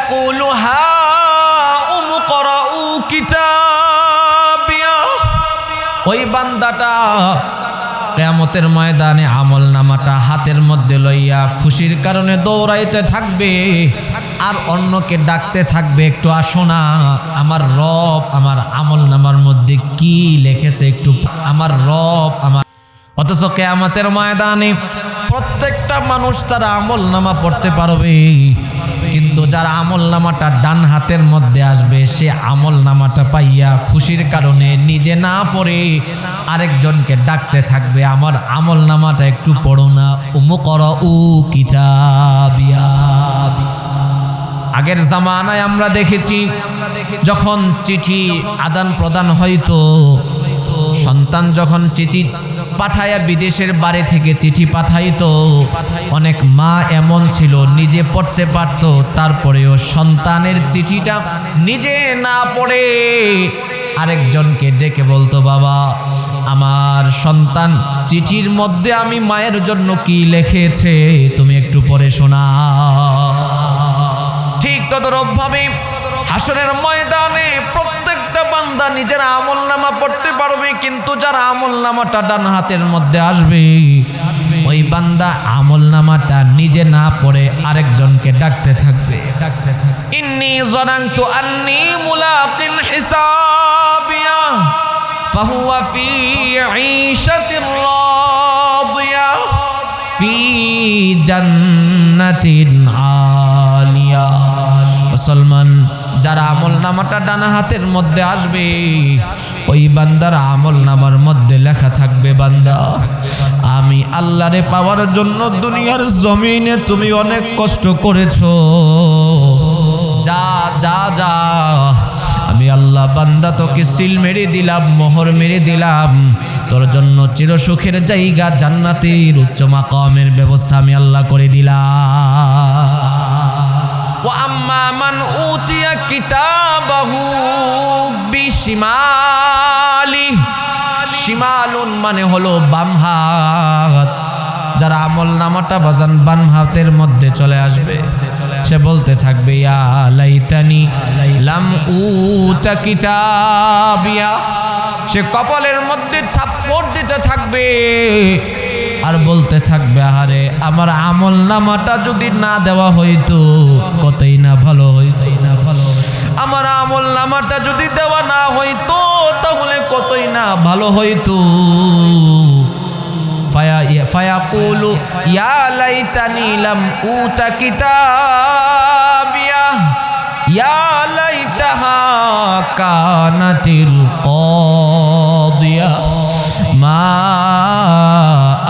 ফায়াকুলু হাউম করাউ কিতাবিয়া। ওই বান্দাটা কিয়ামতের ময়দানে আমলনামাটা হাতের মধ্যে লইয়া খুশির কারণে দৌড়াইতে থাকবে আর অন্যকে ডাকতে থাকবে, একটু আসো না, আমার রব আমার আমলনামার মধ্যে কি লিখেছে একটু আমার রব আমার। অথচ কিয়ামতের ময়দানে প্রত্যেকটা মানুষ তার আমলনামা পড়তে পারবে, কিন্তু যার আমলনামাটা ডান হাতের মধ্যে আসবে সে আমলনামাটা পাইয়া খুশির কারণে নিজে না পড়ে আরেকজনকে ডাকতে থাকবে, আমার আমলনামাটা একটু পড়ো না, উমুকরাউ কিতাবিয়া। আগের জামানায় আমরা দেখেছি যখন চিঠি আদান প্রদান হইতো, সন্তান যখন চিঠি পাঠায়া বিদেশের বাড়ি থেকে চিঠি পাঠাইতো, অনেক মা এমন ছিল নিজে পড়তে পারত, তারপরেও সন্তানের চিঠিটা নিজে না পড়ে আরেকজনকে ডেকে বলতো, বাবা আমার সন্তান চিঠির মধ্যে আমি মায়ের জন্য কি লিখেছে তুমি একটু পড়ে শোনাও। ঠিক তদরূপভাবে হাসরের ময়দানে প্রত্যেকটা বান্দা নিজের আমলনামা পড়তে পারবে, কিন্তু যার আমলনামাটা ডান হাতের মধ্যে আসবে ওই বান্দা আমলনামাটা নিজে না পড়ে আরেকজনকে ডাকতে থাকবে। ইন্নী যানানতু আন্নী মুলাকিন হিসাবিয়া ফাহুয়া ফি ঈশাতির রাদিয়া ফি জান্নাতিন আলিয়া। মুসলমান, যারা আমলনামাটা ডান হাতের মধ্যে আসবে ওই বান্দার আমলনামার মধ্যে লেখা থাকবে, বান্দা আমি আল্লাহরে পাওয়ার জন্য দুনিয়ার জমিনে তুমি অনেক কষ্ট করেছো, যা যা যা আমি আল্লাহ বান্দা তোকে সিল মেরে দিলাম, মোহর মেরে দিলাম, তোর জন্য চিরসুখের জায়গা জান্নাতের উচ্চ মাকামের ব্যবস্থা আমি আল্লাহ করে দিলাম। ওয়া আম্মা মান উতিয়া কিতাবাহু বিশিমালি, শিমালুন মানে হলো বাম হাত, যারা আমলনামাটা বাজান বাম হাতের মধ্যে চলে আসবে সে বলতে থাকবে, ইয়া লাইতানি লাম উতা কিতাবিয়া। সে কপালের মধ্যে থাপ্পড় দিতে থাকবে আর বলতে থাকবে, আরে আমার আমলনামাটা যদি না দেওয়া হইতো কতই না ভালো হইতো, আমার আমলনামাটা যদি দেওয়া না হইতো তাহলে কতই না ভালো হইতো। ফায়াকুলু ইয়া লাইতানি লাম উতা কিতাবিয়া ইয়া লাইতাহা কানাতিল কাদিয়া মা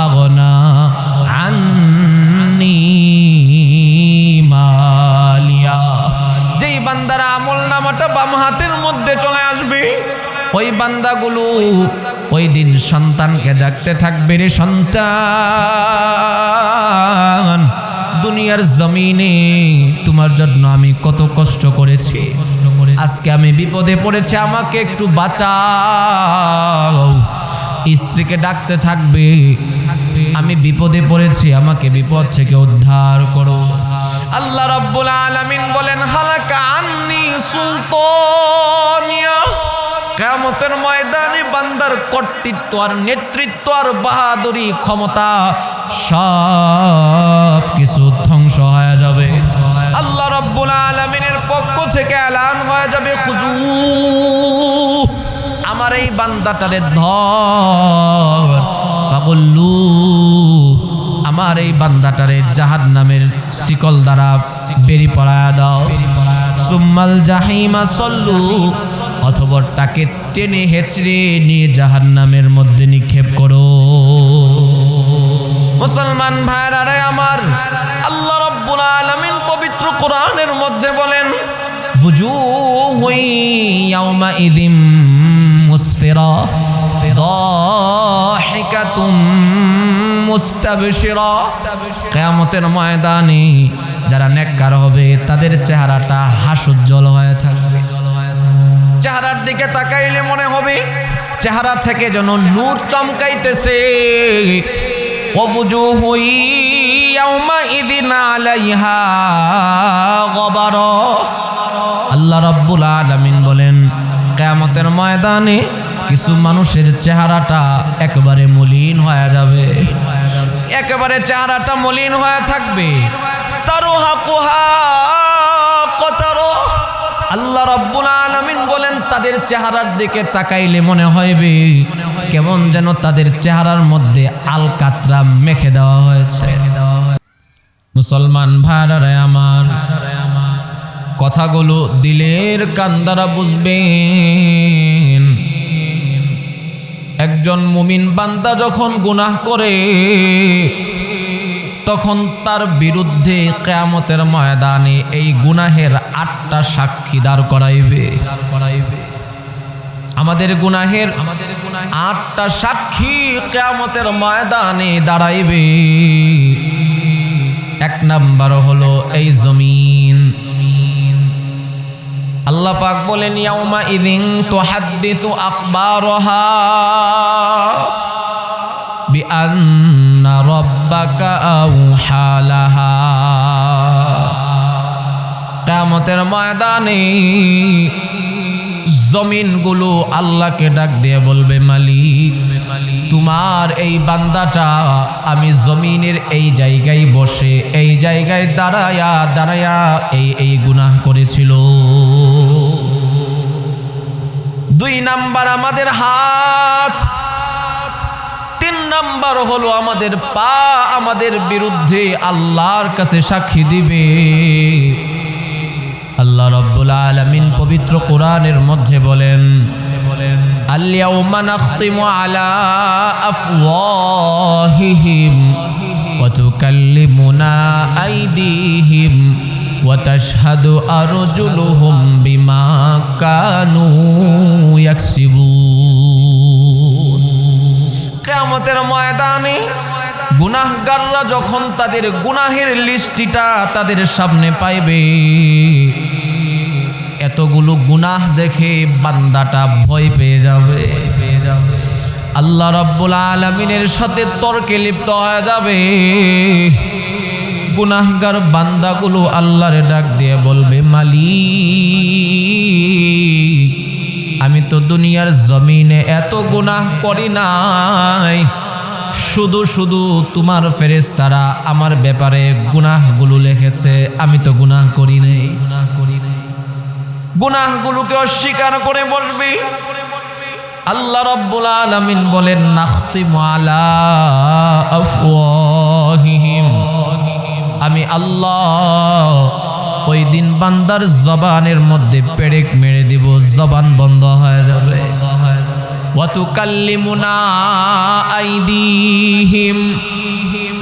আগনা আন্নি মালিয়া। যেই বান্দারা আমলনামাটা বাম হাতের মধ্যে চলে আসবে ওই বান্দাগুলো ওই দিন সন্তানকে ডাকতে থাকবে, রে সন্তান দুনিয়ার জমিনে তোমার জন্য আমি কত কষ্ট করেছি, আজকে আমি বিপদে পড়েছি, আমাকে একটু বাঁচাও। স্ত্রীকে ডাকতে থাকবে, আমি বিপদে পড়েছি, আমাকে বিপদ থেকে উদ্ধার করো। আল্লাহ রাব্বুল আলামিন বলেন, হালাকা আন্নি সুলতানিয়া। কিয়ামতের ময়দানে বান্দার কর্তৃত্ব আর নেতৃত্ব আর বাহাদুরি ক্ষমতা সব কিছু ধ্বংস হয়ে যাবে। আল্লাহ রাব্বুল আলামিনের পক্ষ থেকে এলান হয়ে যাবে, খুজু আমার এই বান্দাটারে ধর, ফাগুল্লু আমার এই বান্দাটারে জাহান্নামের শিকল দ্বারা বেরি পড়ায়া দাও, সুম্মাল জাহিমা সল্লু অথবা তাকে টেনে হেঁচড়ে নিয়ে জাহান্নামের মধ্যে নিক্ষেপ করো। মুসলমান ভাইরা রে আমার, আল্লাহ রাব্বুল আলামিন পবিত্র কোরআনের মধ্যে বলেন, বুজুহুন ইয়াওমাইযিম মুসফিরা দাহিকাতুম মুস্তাবশিরা। কিয়ামতের ময়দানে যারা নেককার হবে তাদের চেহারাটা হাস্যোজ্জ্বল হয়ে থাকবে, চেহারার দিকে তাকাইলে মনে হবে চেহারা থেকে যেন নূর চমকাইতেছে। ওয়াজুহুন ইয়াওমাইযিন আলাইহা গবারা আল্লাহ রাব্বুল আলামিন বলেন কিয়ামতের ময়দানে কিছু মানুষের চেহারাটা একেবারে মলিন হয়ে যাবে, একেবারে চেহারাটা মলিন হয়ে থাকবে। তারহাকুহা কতারো, আল্লাহ রাব্বুল আলামিন বলেন তাদের চেহারার দিকে তাকাইলে মনে হইবে কেমন যেন তাদের চেহারার মধ্যে আলকাতরা মেখে দেওয়া হয়েছে। মুসলমান ভাইরা আমার, কথাগুলো দিলের কান দ্বারা বুঝবেন। একজন মুমিন বান্দা যখন গুনাহ করে তখন তার বিরুদ্ধে কিয়ামতের ময়দানে এই গুনাহের 8টা সাক্ষী দাঁড় করাইবে। আমাদের গুনাহের 8টা সাক্ষী কিয়ামতের ময়দানে দাঁড়াইবে। 1 নাম্বার হলো এই জমিন। আল্লাহ পাক বলেন ইয়াউমা ইযিন তুহাদ্দিসু আখবারহা বিআন্না রাব্বাকা আওহা লাহা। কিয়ামতের ময়দানে জমিনগুলো আল্লাহকে ডাক দিয়ে বলবে মালিক, তোমার এই বান্দাটা আমি জমিনের এই জায়গায় বসে এই জায়গায় দাঁড়ায়া দাঁড়ায়া এই গুনাহ করেছিল। 2 নাম্বার আমাদের হাত, 3 নাম্বার হলো আমাদের পা আমাদের বিরুদ্ধে আল্লাহর কাছে সাক্ষী দিবে। আল্লাহ রাব্বুল আলামিন পবিত্র কোরআনের মধ্যে বলেন আল-ইয়াউমা নাখতিমু আলা আফওয়াহিহিম ওয়া তুকাল্লিমুনা আইদিহিম ওয়া তাশহাদু আরজুলুহুম বিমা কানু ইয়াকসিবুন। কিয়ামতের ময়দানে গুনাহগাররা যখন তাদের গুনাহের লিস্টিটা তাদের সামনে পাইবে, এতগুলো গুনাহ দেখে বান্দাটা ভয় পেয়ে যাবে। আল্লাহ রাব্বুল আলামিনের সাথে তর্কে লিপ্ত হয়ে যাবে। গুনাহগার বান্দাগুলো আল্লাহরে ডাক দিয়ে বলবে মালিক, আমি তো দুনিয়ার জমিনে এত গুনাহ করি নাই, শুধু শুধু তোমার ফেরেশতারা আমার ব্যাপারে গুনাহগুলো লিখেছে, আমি তো গুনাহ করি নাই। গুনাহগুলোকে অস্বীকার করে বসবি। আল্লাহ রাব্বুল আলামিন বলেন নাখতিমু আলা আফওয়াহিহিম, আমি আল্লাহ ওই দিন বান্দার জবানের মধ্যে পেরেক মেরে দিব, জবান বন্ধ হয়ে যাবে। ওয়া তুকাল্লিমুনা আইদিহিম,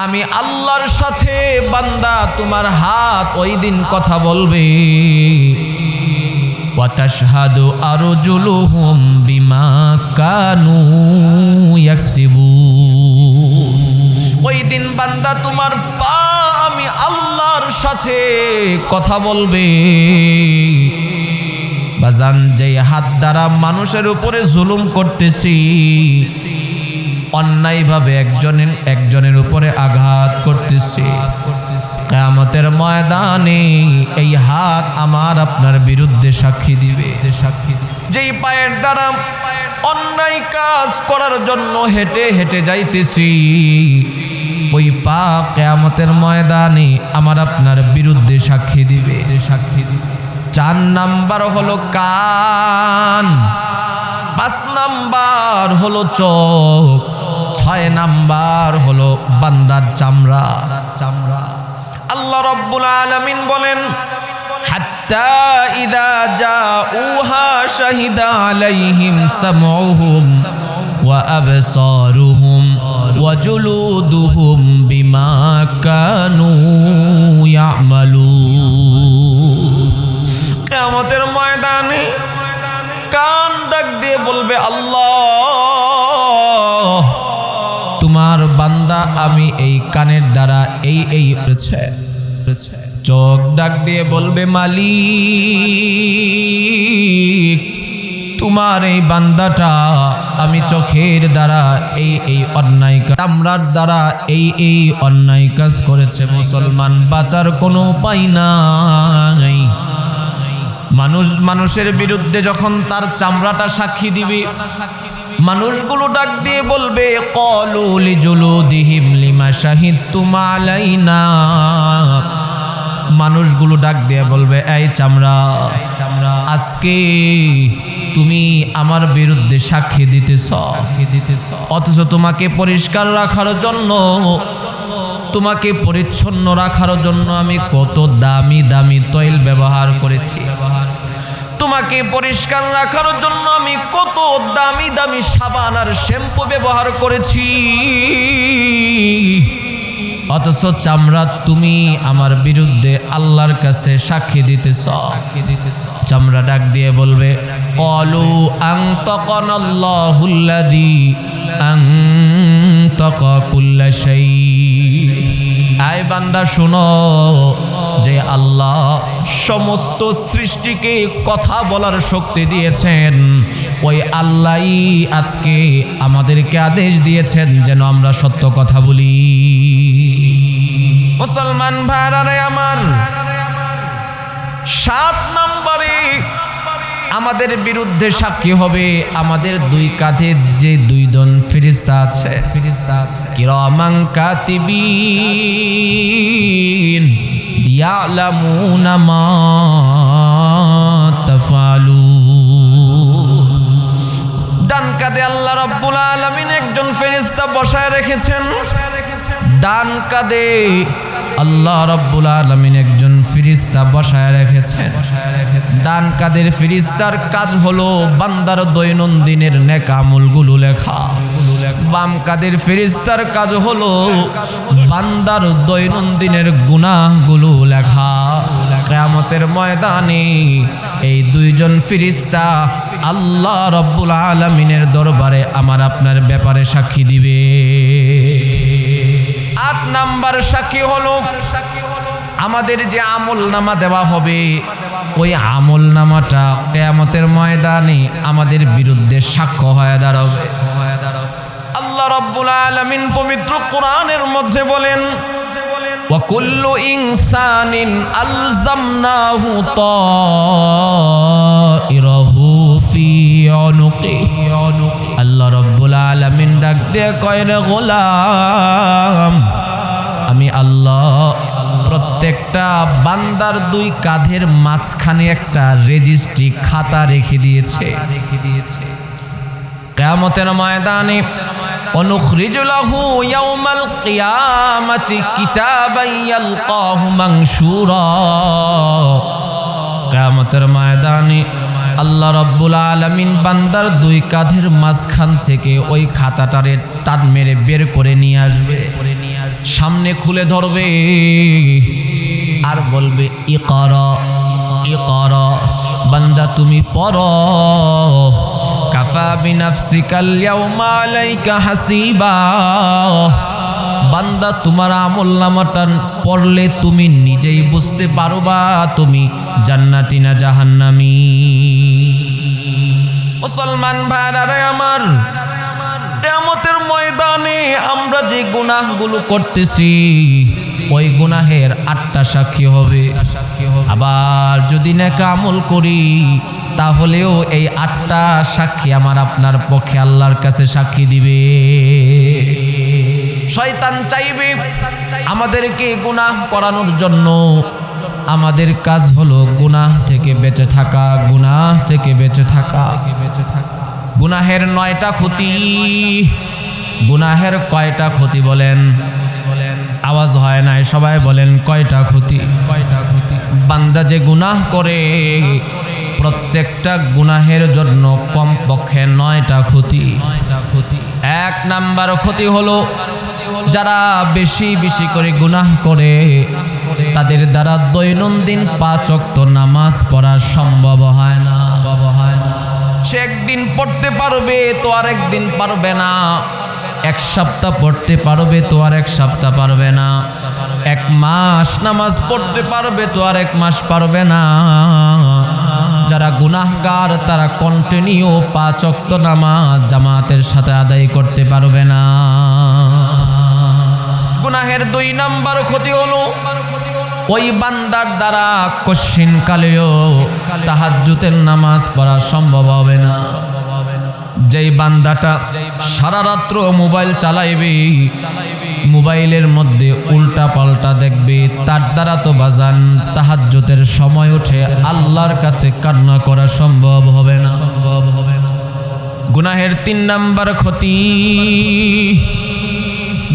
আমি আল্লাহর সাথে বান্দা তোমার হাত ওই দিন কথা বলবে। ওয়া তাশহাদু আরজুলুহুম বিমা কানু ইয়াকসিবুন, ওই দিন বান্দা তোমার পা আমি আল্লাহর সাথে কথা বলবে। বাজান, যে হাত দ্বারা মানুষের উপরে জুলুম করতেছি, অন্যায়ভাবে একজনের উপরে আঘাত করতেছি, কিয়ামতের ময়দানে এই হাত আমার আপনার বিরুদ্ধে সাক্ষী দিবে। যেই পায়ের দ্বারা অন্যায় কাজ করার জন্য হেঁটে হেঁটে যাইতেছি, ওই পা কিয়ামতের ময়দানে আমার আপনার বিরুদ্ধে সাক্ষী দিবে। 4 নাম্বার হলো কান, 5 নাম্বার হলো চোখ, 6 নাম্বার হলো বান্দার চামড়া। আল্লাহ রাব্বুল আলামিন বলেন হাত্তা ইযা জাউহা শাহিদা আলাইহিম সামউহুম ওয়া আবসারুহুম ওয়া জুলুদুহুম বিমা কানু ইয়ামালুন। কিয়ামতের ময়দানে কান ডাক দিয়ে বলবে আল্লাহ, তোমার বান্দা আমি এই কানের দ্বারা এই করেছে। চোখ ডাক দিয়ে বলবে মালিক, তোমার এই বান্দাটা আমি চোখের দ্বারা এই অন্যায়, চামড়ার দ্বারা এই অন্যায় কাজ করেছে। মুসলমান বাঁচার কোনো উপায় নাই। মানুষ মানুষের বিরুদ্ধে যখন তার চামড়াটা সাক্ষী দিবে, মানুষগুলো ডাক দিয়ে বলবে ক্বালু লিজুলুদিহিম লিমা শাহিদতুম আলাইনা। মানুষগুলো ডাক দিয়ে বলবে এই চামড়া, আজকে তুমি আমার বিরুদ্ধে সাক্ষী দিতেছ, অথচ তোমাকে পরিষ্কার রাখার জন্য, তোমাকে পরিচ্ছন্ন রাখার জন্য আমি কত দামি দামি তৈল ব্যবহার করেছি, তোমাকে পরিষ্কার রাখার জন্য আমি কত দামি দামি সাবান আর শ্যাম্পু ব্যবহার করেছি, অথচ চামড়া তুমি আমার বিরুদ্ধে আল্লাহর কাছে সাক্ষী দিতেছ। চামড়া ডাক দিয়ে বলবে ক্বালু আনতাকানাল্লাহুল্লাযী আনতাকা কুল্লা শাই। আয় বান্দা শুনো, যে আল্লাহ সমস্ত সৃষ্টিকে কথা বলার শক্তি দিয়েছেন, ওই আল্লাহই আজকে আমাদেরকে আদেশ দিয়েছেন যেন আমরা সত্য কথা বলি। মুসলমান ভাইরা আমার, ৭ নম্বরে আমাদের বিরুদ্ধে সাক্ষী হবে আমাদের দুই কাঁধে যে 2 জন ফেরেশতা আছে, কিরামান কাতিবিন ইয়ালামুনা মা তাফআলুন। ডান কাঁধে আল্লাহ রাব্বুল আলামিন একজন ফেরেশতা বসায় রেখেছেন, ডান কাঁধে আল্লাহ রাব্বুল আলামিন একজন ফেরেশতা বসায় রেখেছেন। ডান কাঁধের ফেরেশতার কাজ হলো বান্দার দৈনন্দিনের নেক আমলগুলো লেখা, বাম কাঁধের ফেরেশতার কাজ হলো বান্দার দৈনন্দিনের গুনাহগুলো লেখা। কিয়ামতের ময়দানে এই 2 জন ফেরেশতা আল্লাহ রাব্বুল আলামিনের দরবারে আমার আপনার ব্যাপারে সাক্ষী দিবে। 8 নাম্বার সাক্ষী হলো আমাদের যে আমল নামা দেওয়া হবে, ওই আমল নামাটা কিয়ামতের ময়দানে আমাদের বিরুদ্ধে সাক্ষ্য হয়ে দাঁড়াবে। আল্লাহ রাব্বুল আলামিন পবিত্র কোরআনের মধ্যে বলেন ওয়া কুল্লু ইনসানিন আলজামনাহু তাইরাহু ফি উনুকি। আল্লাহ রাব্বুল আলামিন ডাক দিয়ে কয় রে গোলাম, আমি আল্লাহ প্রত্যেকটা বান্দার 2 কাঁধের মাঝখানে একটা রেজিস্ট্রি খাতা রেখে দিয়েছে। কিয়ামতের ময়দানে অনুখরিজু লাহু ইয়াউমাল কিয়ামাতি কিতাবান ইয়ালকাহু মানশুরা। কিয়ামতের ময়দানে আল্লাহ রাব্বুল আলামিন বান্দার 2 কাঁধের মাঝখান থেকে ওই খাতাটারে টান মেরে বের করে নিয়ে আসবে, সামনে খুলে ধরবে আর বলবে ইকরা ইকরা, বান্দা তুমি পড়ো, কাফা বিনাফসিকাল ইয়াউমা আলাইকা হাসিবা। বান্দা তোমার আমলনামাটা পড়লে তুমি নিজেই বুঝতে পারবা তুমি জান্নাতি না জাহান্নামী। মুসলমান ভাইরা আমার, কিয়ামতের ময়দানে আমরা যে গুনাহগুলো করতেছি ওই গুনাহের 8টা সাক্ষী হবে। আবার যদি নেক আমল করি তাহলেও এই 8টা সাক্ষী আমার আপনার পক্ষে আল্লাহর কাছে সাক্ষী দিবে। শয়তান চাইবে আমাদেরকে গুনাহ করানোর জন্য। আমাদের কাজ হলো গুনাহ থেকে বেঁচে থাকা, গুনাহ থেকে বেঁচে থাকা। গুনাহের 9টা ক্ষতি। গুনাহের কয়টা ক্ষতি বলেন? আওয়াজ হয় নাই, সবাই বলেন কয়টা ক্ষতি? বান্দা যে গুনাহ করে প্রত্যেকটা গুনাহের জন্য কমপক্ষে 9টা ক্ষতি। 1 নাম্বার ক্ষতি হলো যারা বেশি বেশি করে গুনাহ করে তাদের দ্বারা দৈনন্দিন 5 ওয়াক্ত নামাজ পড়া সম্ভব হয় না। সে একদিন পড়তে পারবে তো আরেক দিন পারবে না, 1 সপ্তাহ পড়তে পারবে তো আর 1 সপ্তাহ পারবে না, 1 মাস নামাজ পড়তে পারবে তো আর 1 মাস পারবে না। যারা গুনাহগার তারা কন্টিনিউ 5 ওয়াক্ত নামাজ জামাতের সাথে আদায় করতে পারবে না। গুনাহের 2 নাম্বার ক্ষতি হলো ওই বান্দার দ্বারা কশিন কালেও তাহাজ্জুদের নামাজ পড়া সম্ভব হবে না। যেই বান্দাটা সারা রাত্র মোবাইল চালাইবে, মোবাইলের মধ্যে উল্টা পাল্টা দেখবে, তার দ্বারা তো বাজান তাহাজ্জুদের সময় উঠে আল্লাহর কাছে কান্না করা সম্ভব হবে না। গুনাহের 3 নাম্বার ক্ষতি,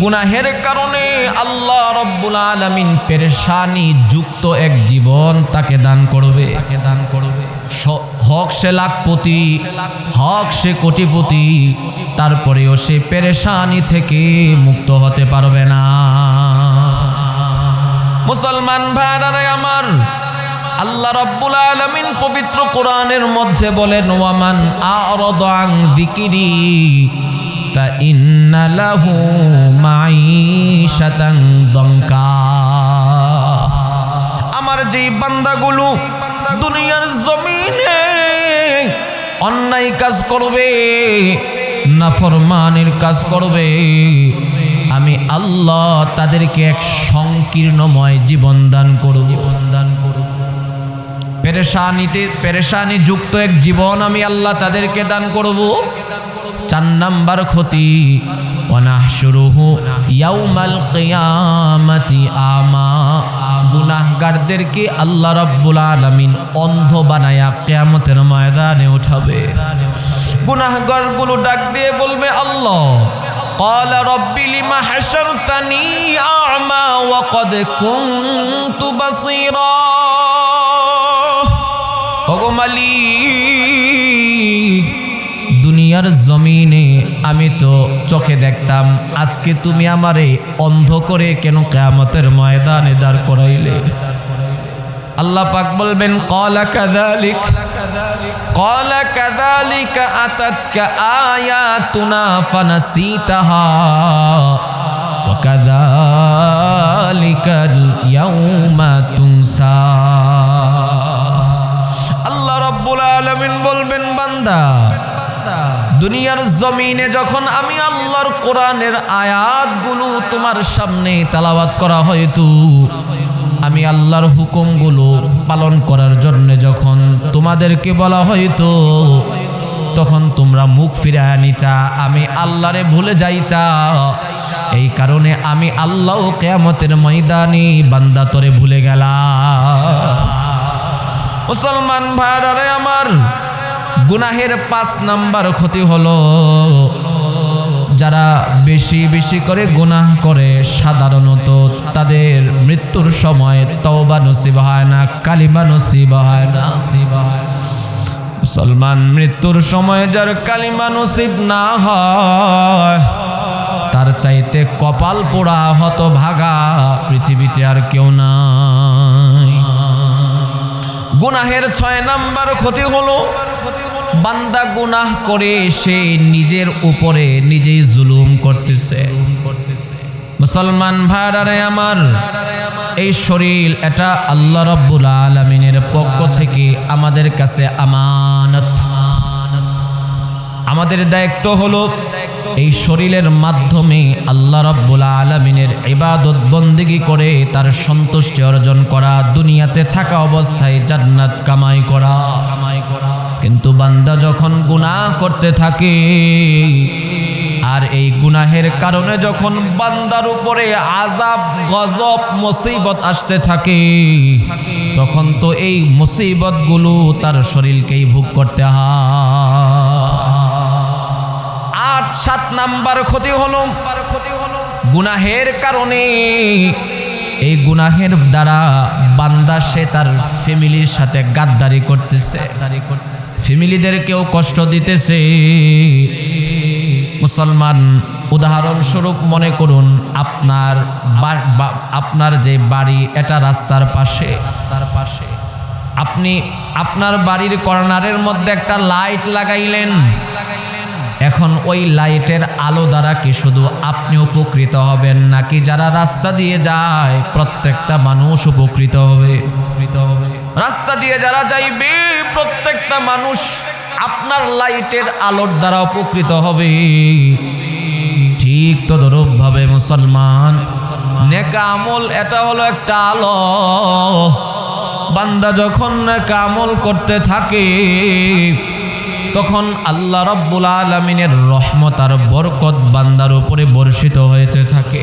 গুনাহের কারণে আল্লাহ রব্বুল আলামিন পেরেশানি যুক্ত এক জীবন তাকে দান করবে। হক সে লাখপতি, হক সে কোটিপতি, তারপরেও সে পেরেশানি থেকে মুক্ত হতে পারবে না। মুসলমান ভাইরা আমার, আল্লাহ রাব্বুল আলামিন পবিত্র কোরআনের মধ্যে বলেন, ওয়ামান আ'রাদা আন যিকরি ফাইন্না লাহু মাঈশাতান দঙ্কা। আমার যে বান্দাগুলো দুনিয়ার জমিনে অন্যায় কাজ করবে, নাফরমানির কাজ করবে, আমি আল্লাহ তাদেরকে এক সংকীর্ণময় জীবন দান করব। পেরেশানি যুক্ত এক জীবন আমি আল্লাহ তাদেরকে দান করব। 4 নাম্বার ক্ষতি, ওয়ানাহশুরুহু ইয়াউমাল কিয়ামাতি আমা। গুনাহগারদেরকে আল্লাহ রাব্বুল আলামিন অন্ধ বানায়া কিয়ামতের ময়দানে উঠাবে। গুনাহগারগুলো ডাক দিয়ে বলবে, আল্লাহ ক্বালা রাব্বি লিমা হাশারতানি আ'মা ওয়া ক্বাদ কুনতু বাসীরা। ওগো মালিক, দুনিয়ার জমিনে আমি তো চোখে দেখতাম, আজকে তুমি আমারে অন্ধ করে কেন কিয়ামতের ময়দানে দাঁড় করাইলে? আল্লাহ পাক বলবেন, ক্বালা কাযালিকা আতাতকা আয়াতুনা ফানাসিতাহা ওয়া কাযালিকাল ইয়াউমা তুনসা। আল্লাহ রাব্বুল আলামিন বলবেন, বান্দা, দুনিয়ার জমিনে যখন আমি আল্লাহর কোরআনের আয়াতগুলো তোমার সামনে তেলাওয়াত করা হয়তো, আমি আল্লাহর হুকুমগুলো পালন করার জন্য যখন তোমাদেরকে বলা হয়তো, তখন তোমরা মুখ ফিরায় নিতা, আমি আল্লাহরে ভুলে যাইতা। এই কারণে আমি আল্লাহ কিয়ামতের ময়দানে বান্দা তোরে ভুলে গেলাম। মুসলমান ভাইরা আমার, গুনাহের 5 নাম্বার ক্ষতি হলো, যারা বেশি বেশি করে গুনাহ করে সাধারণত তাদের মৃত্যুর সময় তওবা নসিব হয় না, কালিমা নসিব হয় না। মুসলমান, মৃত্যুর সময় যার কালিমা নসিব না হয়, তার চাইতে কপাল পোড়া হতভাগা পৃথিবীতে আর কেউ নাই। গুনাহের 6 নাম্বার ক্ষতি হলো, বান্দা গুনাহ করে সে নিজের উপরে নিজেই জুলুম করতেছে। মুসলমান ভাইরা আমার, এই শরীর এটা আল্লাহ রাব্বুল আলামিনের পক্ষ থেকে আমাদের কাছে আমানত। আমাদের দায়িত্ব হলো এই শরীরের মাধ্যমে আল্লাহ রাব্বুল আলামিনের ইবাদত বন্দেগী করে তার সন্তুষ্টি অর্জন করা, দুনিয়াতে থাকা অবস্থায় জান্নাত কামাই করা। কিন্তু বান্দা যখন গুনাহ করতে থাকে, আর এই গুনাহের কারণে যখন বান্দার উপরে আযাব, গজব, মুসিবত আসতে থাকে, তখন তো এই মুসিবতগুলো তার শরীরকেই ভোগ করতে হয়। 7 নাম্বার ক্ষতি হলো, গুনাহের কারণে, এই গুনাহের দ্বারা বান্দা সে তার ফ্যামিলির সাথে গাদ্দারি করতেছে, ফ্যামিলিদেরকেও কষ্ট দিতেছে। মুসলমান, উদাহরণস্বরূপ মনে করুন আপনার যে বাড়ি এটা রাস্তার পাশে, আপনি আপনার বাড়ির কর্নারের মধ্যে একটা লাইট লাগাইলেন। এখন ওই লাইটের আলো দ্বারা কি শুধু আপনি উপকৃত হবেন, নাকি যারা রাস্তা দিয়ে যায় প্রত্যেকটা মানুষ উপকৃত হবে? রাস্তা দিয়ে যারা যাইবে প্রত্যেকটা মানুষ আপনার লাইটের আলোর দ্বারা উপকৃত হবে। ঠিক তদরূপ ভাবে মুসলমান, নেক আমল এটা হলো একটা আলো। বান্দা যখন নেক আমল করতে থাকে তখন আল্লাহ রাব্বুল আলামিনের রহমত আর বরকত বান্দার উপরে বর্ষিত হইতে থাকে।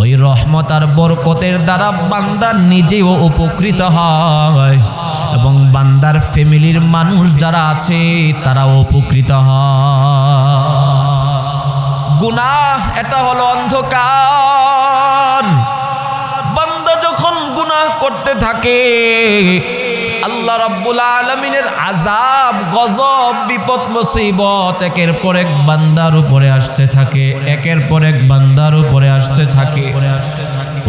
ওই রহমত আর বরকতের দ্বারা বান্দা নিজেও উপকৃত হয় এবং বান্দার ফ্যামিলির মানুষ যারা আছে তারাও উপকৃত হয়। গুনাহ এটা হলো অন্ধকার। বান্দা যখন গুনাহ করতে থাকে আল্লাহ রাব্বুল আলামিনের আযাব, গজব, বিপদ, মুসিবত একের পর এক বান্দার উপরে আসতে থাকে, একের পর এক বান্দার উপরে আসতে থাকে।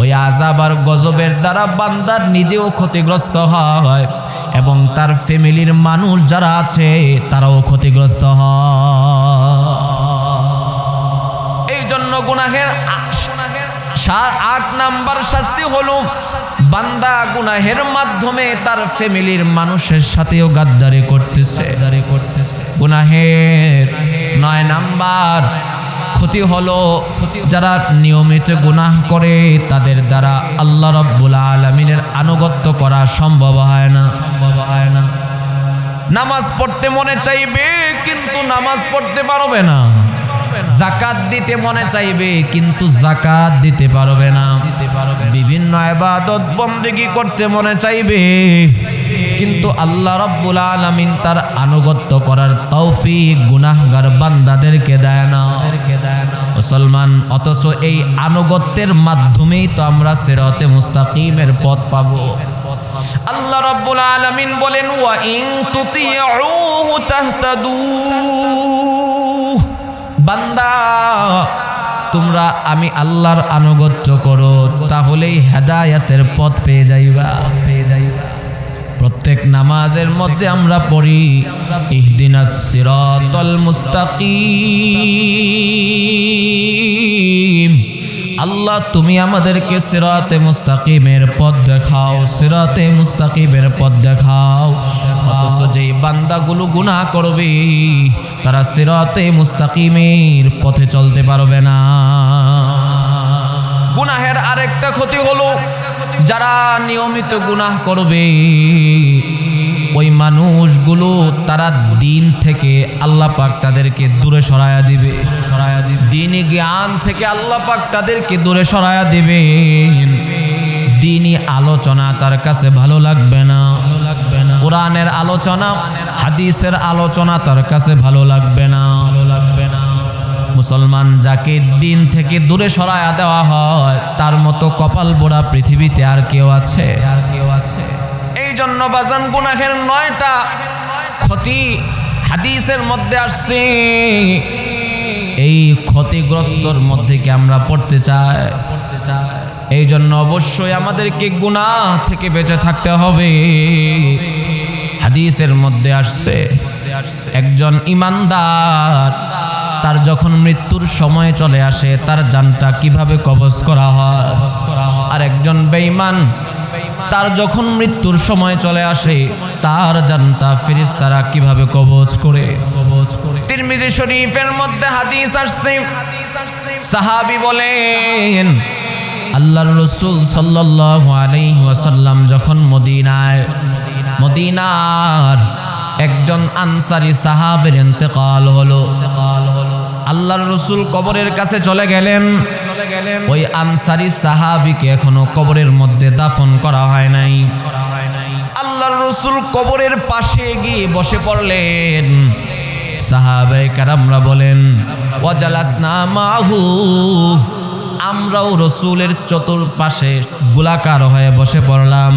ওই আযাব আর গজবের দ্বারা বান্দার নিজেও ক্ষতিগ্রস্ত হয় এবং তার ফ্যামিলির মানুষ যারা আছে তারাও ক্ষতিগ্রস্ত হয়। এই জন্য গুনাহের 8 নাম্বার শাস্তি হলো বান্দা গুনাহের মাধ্যমে তার ফ্যামিলির মানুষের সাথেও গাদ্দারি করতেছে। গুনাহের 9 নাম্বার ক্ষতি হলো যারা নিয়মিত গুনাহ করে তাদের দ্বারা আল্লাহ রাব্বুল আলামিনের আনুগত্য করা সম্ভব হয় না। নামাজ পড়তে মনে চাইবে কিন্তু নামাজ পড়তে পারবে না। যাকাত দিতে মনে চাইবে কিন্তু যাকাত দিতে পারবে না। বিভিন্ন ইবাদত বন্দেগী করতে মনে চাইবে কিন্তু আল্লাহ রাব্বুল আলামিন তার আনুগত্য করার তৌফিক গুনাহগার বান্দাদেরকে দেয় না। মুসলমান, অথচ এই আনুগত্যের মাধ্যমেই তো আমরা সিরাতে মুস্তাকিমের পথ পাবো। আল্লাহ রাব্বুল আলামিন বলেন ওয়া ইন তুতিউহু তাহতাদু। বান্দা তোমরা আমি আল্লাহর আনুগত্য করো তাহলেই হেদায়েতের পথ পেয়ে যাইবা। প্রত্যেক নামাজের মধ্যে আমরা পড়ি ইহদিনাস সিরাতাল মুস্তাকিম। আল্লাহ তুমি আমাদেরকে সিরাতে মুস্তাকিমের পথ দেখাও, সিরাতে মুস্তাকিমের পথ দেখাও। অথচ যেই বান্দাগুলো গুনাহ করবে তারা সিরাতে মুস্তাকিমের পথে চলতে পারবে না। গুনাহের আরেকটা ক্ষতি হলো যারা নিয়মিত গুনাহ করবে ওই মানুষগুলো তারা দিন থেকে আল্লাহ পাক তাদেরকে দূরে সরায়া দিবে। দ্বীনি জ্ঞান থেকে আল্লাহ পাক তাদেরকে দূরে সরায়া দিবেন। দ্বীনি আলোচনা তার কাছে ভালো লাগবে না। কোরআনের আলোচনা, হাদিসের আলোচনা তার কাছে ভালো লাগবে না। মুসলমান যাকে দিন থেকে দূরে সরায়া দেওয়া হয় তার মতো কপাল পোড়া পৃথিবীতে আর কেউ আছে? এই জন্য বাজান গুনাহের 9টা ক্ষতি হাদিসের মধ্যে আসছে। এই ক্ষতিগ্রস্তর মধ্যে কি আমরা পড়তে চাই? এই জন্য অবশ্যই আমাদেরকে গুনাহ থেকে বেঁচে থাকতে হবে। হাদিসের মধ্যে আসছে একজন ঈমানদার তার যখন মৃত্যুর সময় চলে আসে তার জানটা কিভাবে কবজ করা হয়, আর একজন বেঈমান তার যখন মৃত্যুর সময় চলে আসে তার জানটা ফেরেশতারা কিভাবে কবজ করে। তিরমিজি শরীফের মধ্যে হাদিস আসছে, সাহাবী বলেন আল্লাহর রাসূল সাল্লাল্লাহু আলাইহি ওয়াসাল্লাম যখন মদিনার একজন আনসারী সাহাবের ইন্তেকাল হলো। আল্লাহর রাসূল কবরের কাছে চলে গেলেন। ওই আনসারী সাহাবীকে এখনো কবরের মধ্যে দাফন করা হয় নাই। আল্লাহর রাসূল কবরের পাশে গিয়ে বসে পড়লেন। সাহাবায়ে কেরামরা বলেন ওয়াজালাসনা মাহু, আমরাও রাসূলের চতুর্পাশে গোলাকার হয়ে বসে পড়লাম।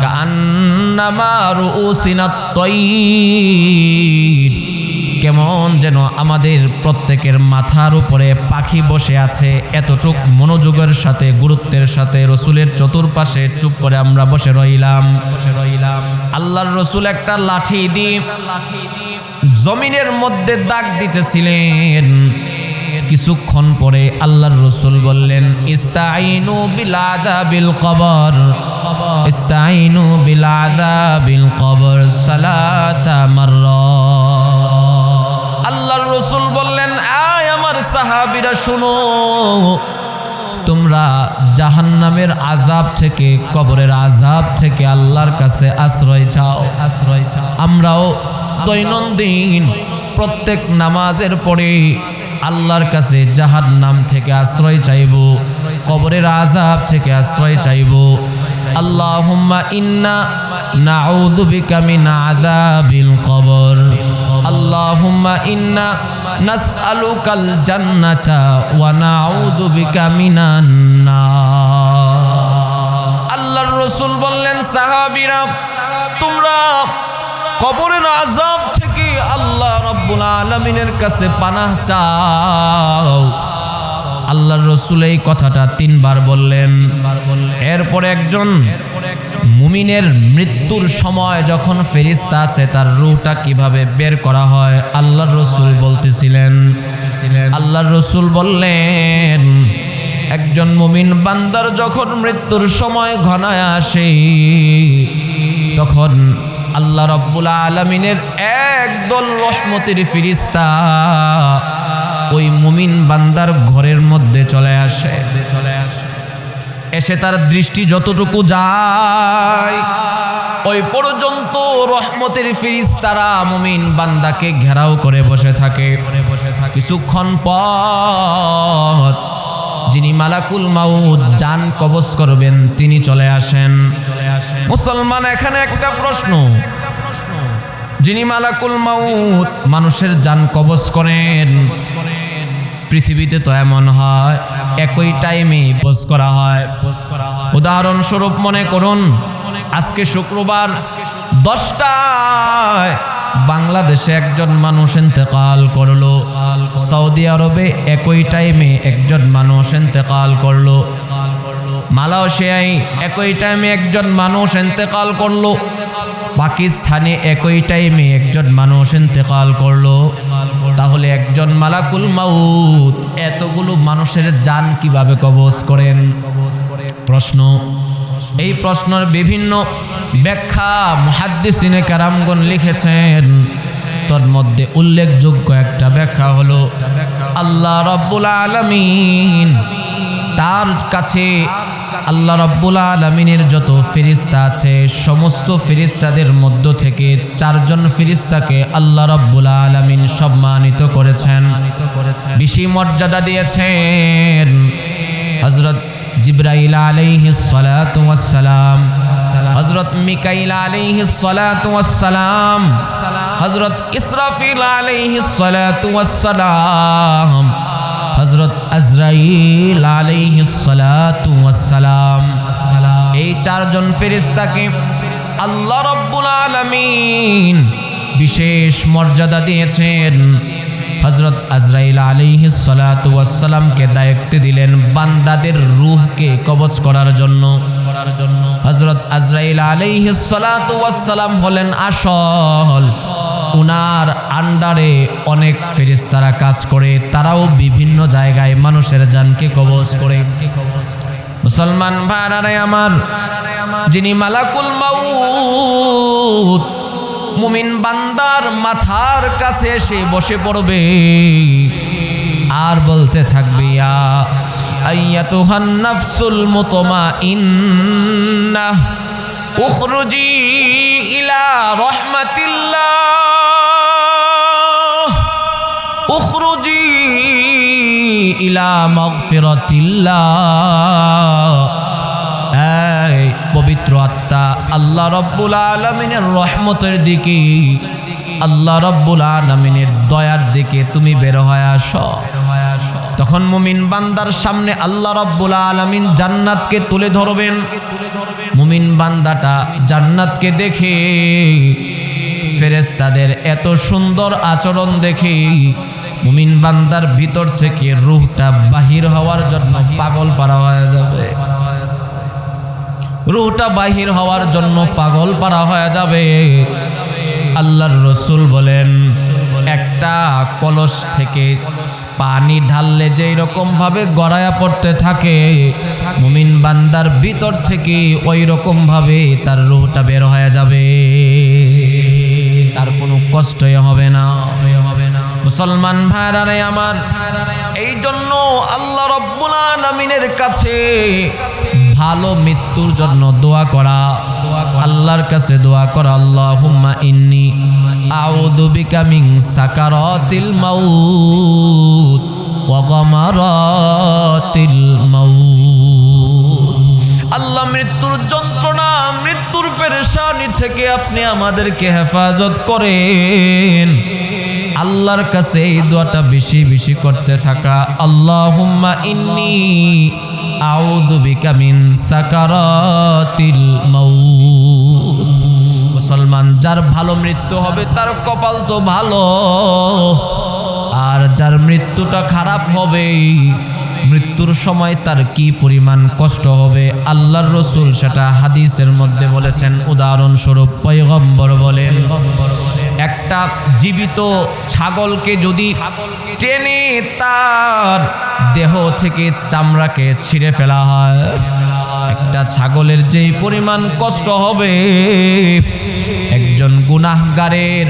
কান্নামা রুউসিনাত তায়র, কেমন যেন আমাদের প্রত্যেকের মাথার উপরে পাখি বসে আছে। এতটুক মনোযোগের সাথে গুরুত্বের সাথে রাসূলের চতুর্পাশে চুপ করে আমরা বসে রইলাম। আল্লাহর রাসূল একটা লাঠি দিয়ে জমিনের মধ্যে দাগ দিতেছিলেন। কিছুক্ষণ পরে আল্লাহর রাসূল বললেন ইস্তাইনু বিল আযাবিল কবর, ইস্তাইনু বিল আযাবিল কবর সালাসা মাররাত। আল্লাহর রাসূল বললেন আয় আমার সাহাবীরা শুনো, তোমরা তোমরা জাহান্নামের আযাব থেকে, কবরের আযাব থেকে আল্লাহর কাছে আশ্রয় চাও। আমরাও দৈনন্দিন প্রত্যেক নামাজের পরে আল্লাহর কাছে জাহান্নাম থেকে আশ্রয় চাইব, কবরের আযাব থেকে আশ্রয় চাইব। আল্লাহুম্মা ইন্না নাউযু বিকা মিন আযাবিল কবর, আল্লাহুম্মা ইন্না নাসআলুকাল জান্নাতা ওয়া নাউযু বিকা মিনান নার। আল্লাহর রাসূল বললেন, সাহাবীরা তোমরা কবরের আযাব থেকে আল্লাহ রাব্বুল আলামিনের কাছে পানাহ চাও। আল্লাহর রাসূল এই কথাটা 3 বার বললেন। এরপরে একজন মুমিনের মৃত্যুর সময় যখন ফেরেশতা আছে তার রূহটা কিভাবে বের করা হয় আল্লাহর রাসূল বলতেছিলেন। আল্লাহর রাসূল বললেন, একজন মুমিন বান্দার যখন মৃত্যুর সময় ঘনায় আসে তখন আল্লাহ রাব্বুল আলামিনের একদল রহমতের ফেরেশতা ওই মুমিন বান্দার ঘরের মধ্যে চলে আসে। এসে তার দৃষ্টি যতটুকু যায় ওই পর্যন্ত রহমতের ফেরেশতারা মুমিন বান্দাকে ঘেরাও করে বসে থাকে। কিছুক্ষণ পর যিনি মালাকুল মাউত জান কবজ করবেন তিনি চলে আসেন। মুসলমান, এখানে একটা প্রশ্ন, যিনি মালাকুল মাউত মানুষের জান কবজ করেন, পৃথিবীতে তো এমন হয় একই টাইমে কবজ করা হয়। উদাহরণস্বরূপ মনে করুন আজকে শুক্রবার 10টায় বাংলাদেশে একজন মানুষ ইন্তেকাল করলো, সৌদি আরবে একই টাইমে একজন মানুষ ইন্তেকাল করলো, মালয়েশিয়ায় একই টাইমে একজন মানুষ ইন্তেকাল করলো, পাকিস্তানে একই টাইমে একজন মানুষ ইন্তেকাল করলো। তাহলে একজন মালাকুল মাউত এতগুলো মানুষের জান কিভাবে কবজ করেন? প্রশ্ন। এই প্রশ্নের বিভিন্ন ব্যাখ্যা মুহাদ্দিসিনে কেরামগণ লিখেছেন। তোর মধ্যে উল্লেখযোগ্য একটা ব্যাখ্যা হলো আল্লাহ রাব্বুল আলামিন তার কাছে, আল্লাহ রাব্বুল আলামিনের যত ফেরেশতা আছে সমস্ত ফেরেশতাদের মধ্য থেকে 4 জন ফেরেশতাকে আল্লাহ রাব্বুল আলামিন সম্মানিত করেছেন, বেশি মর্যাদা দিয়েছেন। হযরত জিবরাইল আলাইহিস সালাতু ওয়াস সালাম, হযরত মিকাইল আলাইহিস সালাতু ওয়াস সালাম, হযরত ইসরাফিল আলাইহিস সালাতু ওয়াস সালাম, হযরত আজরাইল আলাইহিস সালাতু ওয়াস সালাম, এই 4 জন ফেরেশতাকে আল্লাহ রাব্বুল আলামিন বিশেষ মর্যাদা দিয়েছেন। হযরত আজরাইল আলাইহিস সালাতু ওয়াস সালামকে দায়িত্ব দিলেন বান্দাদের রূহকে কবজ করার জন্য। হযরত আজরাইল আলাইহিস সালাতু ওয়াস সালাম হলেন আসল, উনার আন্ডারে অনেক ফেরেশতারা কাজ করে, তারাও বিভিন্ন জায়গায় মানুষের জানকে কবজ করে। মুসলমান ভাইরা আমার, যিনি মালাকুল মাউত মুমিন বান্দার মাথার কাছে এসে বসে পড়বে আর বলতে থাকবে, ইয়া আইয়াতুহান নাফসুল মুতমাইন্নাহ উখরুজি ইলা রাহমাতিল্লাহ, উখরুজি ইলা মাগফিরাতিল্লাহ। এই পবিত্র আত্মা আল্লাহ রাব্বুল আলামিনের রহমতের দিকে, আল্লাহ রাব্বুল আলামিনের দয়ার দিকে তুমি বের হয়ে আসো। তখন মুমিন বান্দার সামনে আল্লাহ রাব্বুল আলামিন জান্নাতকে তুলে ধরবেন। মুমিন বান্দাটা জান্নাতকে দেখে, ফেরেশতাদের এত সুন্দর আচরণ দেখে মুমিন বান্দার ভিতর থেকে রূহটা বাহির হওয়ার জন্য পাগল পারা হয়ে যাবে। রূহটা বাহির হওয়ার জন্য পাগল পারা হয়ে যাবে। আল্লাহর রাসূল বলেন, একটা কলস থেকে পানি ঢাললে যেই রকম ভাবে গড়ায়া পড়তে থাকে মুমিন বান্দার ভিতর থেকে ওই রকম ভাবে তার রূহটা বের হয়ে যাবে, তার কোনো কষ্টই হবে না। মুসলমান ভাইরা আমার, এই জন্য আল্লাহ রাব্বুল আলামিনের কাছে ভালো মৃত্যুর জন্য দোয়া করা, আল্লাহর কাছে দোয়া করা, আল্লাহুম্মা ইন্নী আউযু বিকা মিন সাকারাতিল মাউত ওয়া গামারাতিল মাউত। আল্লাহ মৃত্যুর যন্ত্রণা, মৃত্যুর পেরেশানি থেকে আপনি আমাদেরকে হেফাজত করেন। আল্লাহর কাছে এই দোয়াটা বেশি বেশি করতে থাকা, আল্লাহুম্মা ইন্নী আউযু বিকা মিন সাকারাতিল মাউত। মুসলমান, যার ভালো মৃত্যু হবে তার কপাল তো ভালো, আর যার মৃত্যুটা খারাপ হবে মৃত্যুর সময় তার কি পরিমাণ কষ্ট হবে আল্লাহর রাসূল সেটা হাদিসের মধ্যে বলেছেন। উদাহরণস্বরূপ পয়গম্বর বলেন, একটা জীবিত ছাগলকে যদি টেনে তার দেহ থেকে চামড়াকে ছিঁড়ে ফেলা হয়, একটা ছাগলের যেই পরিমাণ কষ্ট হবে, একজন গুনাহগারের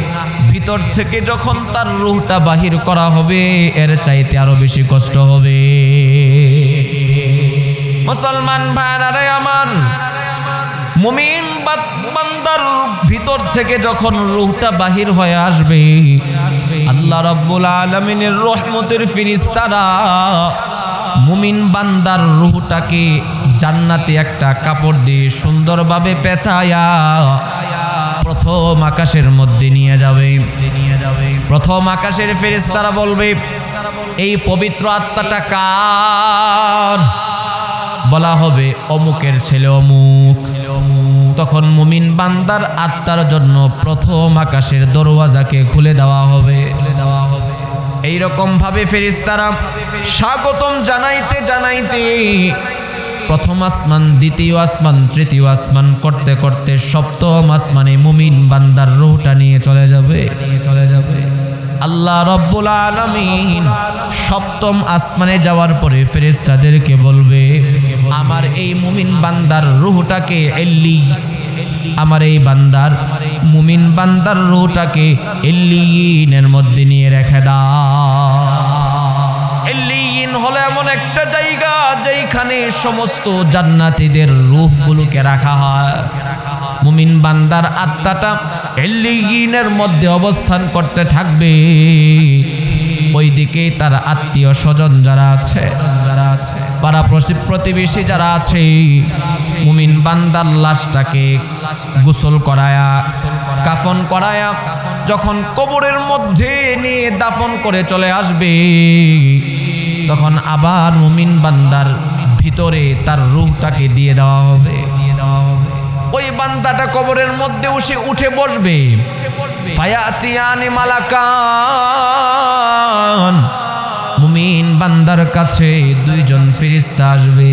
ভিতর থেকে যখন তার রূহটা বাহির করা হবে এর চাইতে আরো বেশি কষ্ট হবে। মুসলমান ভাইরা আমার, মুমিন বান্দার ভিতর থেকে যখন রূহটা বাহির হয়ে আসবে, আল্লাহ রাব্বুল আলামিনের রহমতের ফেরেশতারা মুমিন বান্দার রূহটাকে জান্নাতে একটা কাপড় দিয়ে সুন্দরভাবে পেঁচায়া প্রথম আকাশের মধ্যে নিয়ে যাবে। প্রথম আকাশের ফেরেশতারা বলবে, এই পবিত্র আত্মাটা কার? বলা হবে অমুকের ছেলে অমুক। তখন মুমিন বান্দার আত্মার জন্য প্রথম আকাশের দরওয়াজাকে খুলে দেওয়া হবে। এইরকম ভাবে ফেরেশতারা স্বাগতম জানাইতে জানাইতে প্রথম আসমান, দ্বিতীয় আসমান, তৃতীয় আসমান করতে করতে সপ্তম আসমানে মুমিন বান্দার রূহটা নিয়ে চলে যাবে। আল্লাহ রাব্বুল আলামিন সপ্তম আসমানে যাওয়ার পরে ফেরেশতাদেরকে বলবে, আমার এই মুমিন বান্দার রূহটাকে আমার এই বান্দার মুমিন বান্দার রূহটাকে ইল্লিয়িনের মধ্যে নিয়ে রেখে দাও। ইল্লিয়িন হলো এমন একটা জায়গা যেখানে সমস্ত জান্নাতীদের রূহগুলোকে রাখা হয়। মুমিন বান্দার আত্মাটা ইল্লিয়িনের মধ্যে অবস্থান করতে থাকবে। ওইদিকে তার আত্মীয় স্বজন যারা আছে, পাড়া প্রতিবেশী যারা আছে, মুমিন বান্দার লাশটাকে গোসল করায়া, কাফন করায়া যখন কবরের মধ্যে নিয়ে দাফন করে চলে আসবে, তখন আবার মুমিন বান্দার ভিতরে তার রূহটাকে দিয়ে দেওয়া হবে। ওই বান্দাটা কবরের মধ্যে উঠে বসবে। ফায়াতিয়ানি মালাকান, মুমিন বান্দার কাছে দুইজন ফেরেশতা আসবে,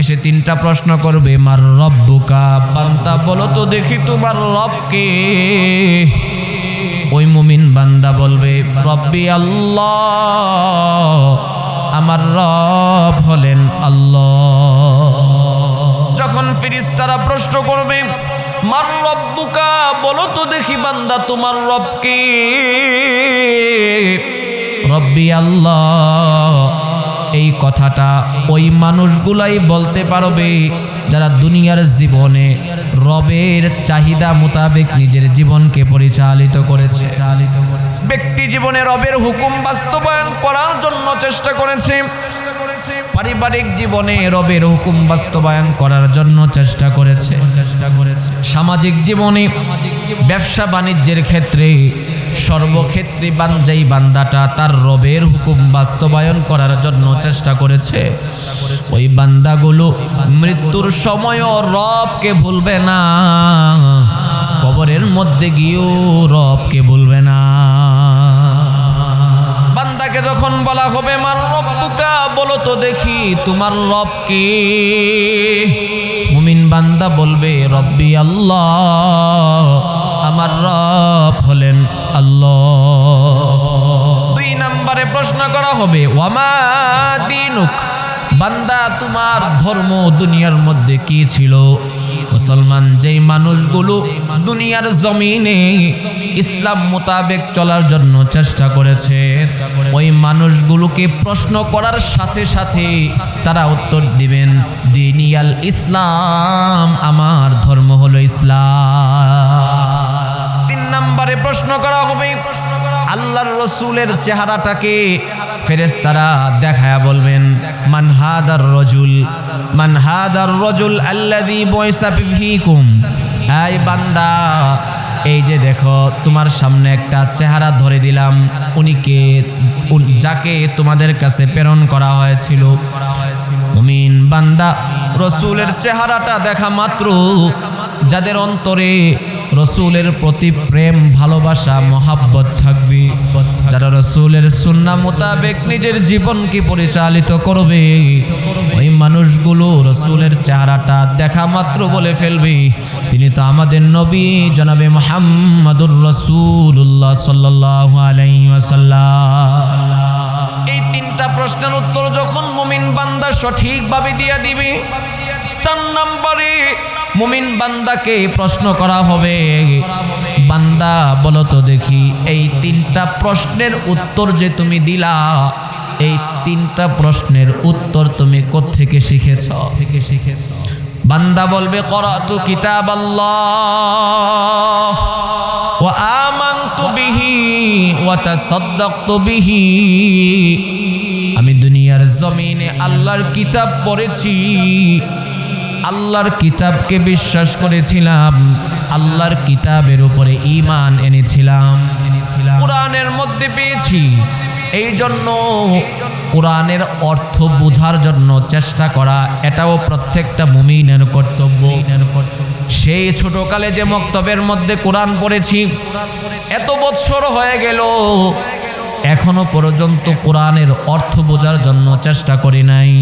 এসে তিনটা প্রশ্ন করবে, মার রব্বুকা, বান্দা বলো তো দেখি তোমার রব কে? ওই মুমিন বান্দা বলবে, রব্বি আল্লাহ, আমার রব হলেন আল্লাহ। যখন ফেরেশতারা প্রশ্ন করবে, মার রব্বুকা, বলো তো দেখি বান্দা তোমার রব কে? রব্বি আল্লাহ, এই কথাটা ওই মানুষগুলাই বলতে পারবে যারা দুনিয়ার জীবনে রবের চাহিদা মোতাবেক নিজের জীবনকে পরিচালিত করেছে। ব্যক্তি জীবনে রবের হুকুম বাস্তবায়ন করার জন্য চেষ্টা করেছে, পারিবারিক জীবনে রবের হুকুম বাস্তবায়ন করার জন্য চেষ্টা করেছে, সামাজিক জীবনে, ব্যবসা বাণিজ্যের ক্ষেত্রে, সর্বক্ষেত্রে যেই বান্দাটা তার রবের হুকুম বাস্তবায়ন করার জন্য চেষ্টা করেছে, ওই বান্দাগুলো মৃত্যুর সময়ও রবকে ভুলবে না, কবরের মধ্যে গিয়েও রবকে ভুলবে না। বান্দাকে যখন বলা হবে, মার রব্বুকা, বলো তো দেখি তোমার রব কে? মুমিন বান্দা বলবে, রব্বি আল্লাহ, আমার রব হলেন আল্লাহ। দুই নম্বরে প্রশ্ন করা হবে, ওয়ামা দীনুক, বান্দা তোমার ধর্ম দুনিয়ার মধ্যে কি ছিল? মুসলমান যেই মানুষগুলো দুনিয়ার জমিনে ইসলাম মোতাবেক চলার জন্য চেষ্টা করেছে, ওই মানুষগুলোকে প্রশ্ন করার সাথে সাথে তারা উত্তর দিবেন দিনিয়াল ইসলাম, আমার ধর্ম হলো ইসলাম। 3 নম্বরে প্রশ্ন করা হবে আল্লাহর রসুলের চেহারাটাকে ফেরেশতারা দেখায়া বলবেন মান হাদার রাজুল আল্লাযী বুইসা ফীকুম। এই বান্দা, এই যে দেখো তোমার সামনে একটা চেহারা ধরে দিলাম, উনিকে যাকে তোমাদের কাছে প্রেরণ করা হয়েছিল। মুমিন বান্দা রসুলের চেহারাটা দেখা মাত্র যাদের অন্তরে রসুলের প্রতি প্রেম ভালোবাসা মহাব্বত থাকবে, যারা রসুলের সুন্নাহ মোতাবেক নিজের জীবনকে পরিচালিত করবে, ওই মানুষগুলো রসুলের চেহারাটা দেখা মাত্র বলে ফেলবে তিনি তো আমাদের নবী জনাবে মুহাম্মাদুর রাসূলুল্লাহ সাল্লাল্লাহু আলাইহি ওয়াসাল্লাম। এই 3টা প্রশ্নের উত্তর যখন মুমিন বান্দা সঠিকভাবে দিয়ে দিবে, 4 নম্বরে মুমিন বান্দাকে প্রশ্ন করা হবে বান্দা বলো তো দেখি এই 3টা প্রশ্নের উত্তর যে তুমি দিলা, এই 3টা প্রশ্নের উত্তর তুমি কোত্থেকে শিখেছো? বান্দা বলবে করাতু কিতাবাল্লাহ ওয়া আমানতু বিহি ওয়া তাসাদদাকতু বিহি। আমি দুনিয়ার জমিনে আল্লাহর কিতাব পড়েছি, আল্লাহর কিতাবকে বিশ্বাস করেছিলাম, আল্লাহর কিতাবের উপরে ঈমান এনেছিলাম, কোরআনের মধ্যে পেয়েছি। এই জন্য কোরআনের অর্থ বোঝার জন্য চেষ্টা করা এটাও প্রত্যেকটা মুমিনের কর্তব্য। সেই ছোটকালে যে মক্তবের মধ্যে কোরআন পড়েছি, এত বছর হয়ে গেল এখনো পর্যন্ত কোরআনের অর্থ বোঝার জন্য চেষ্টা করি নাই।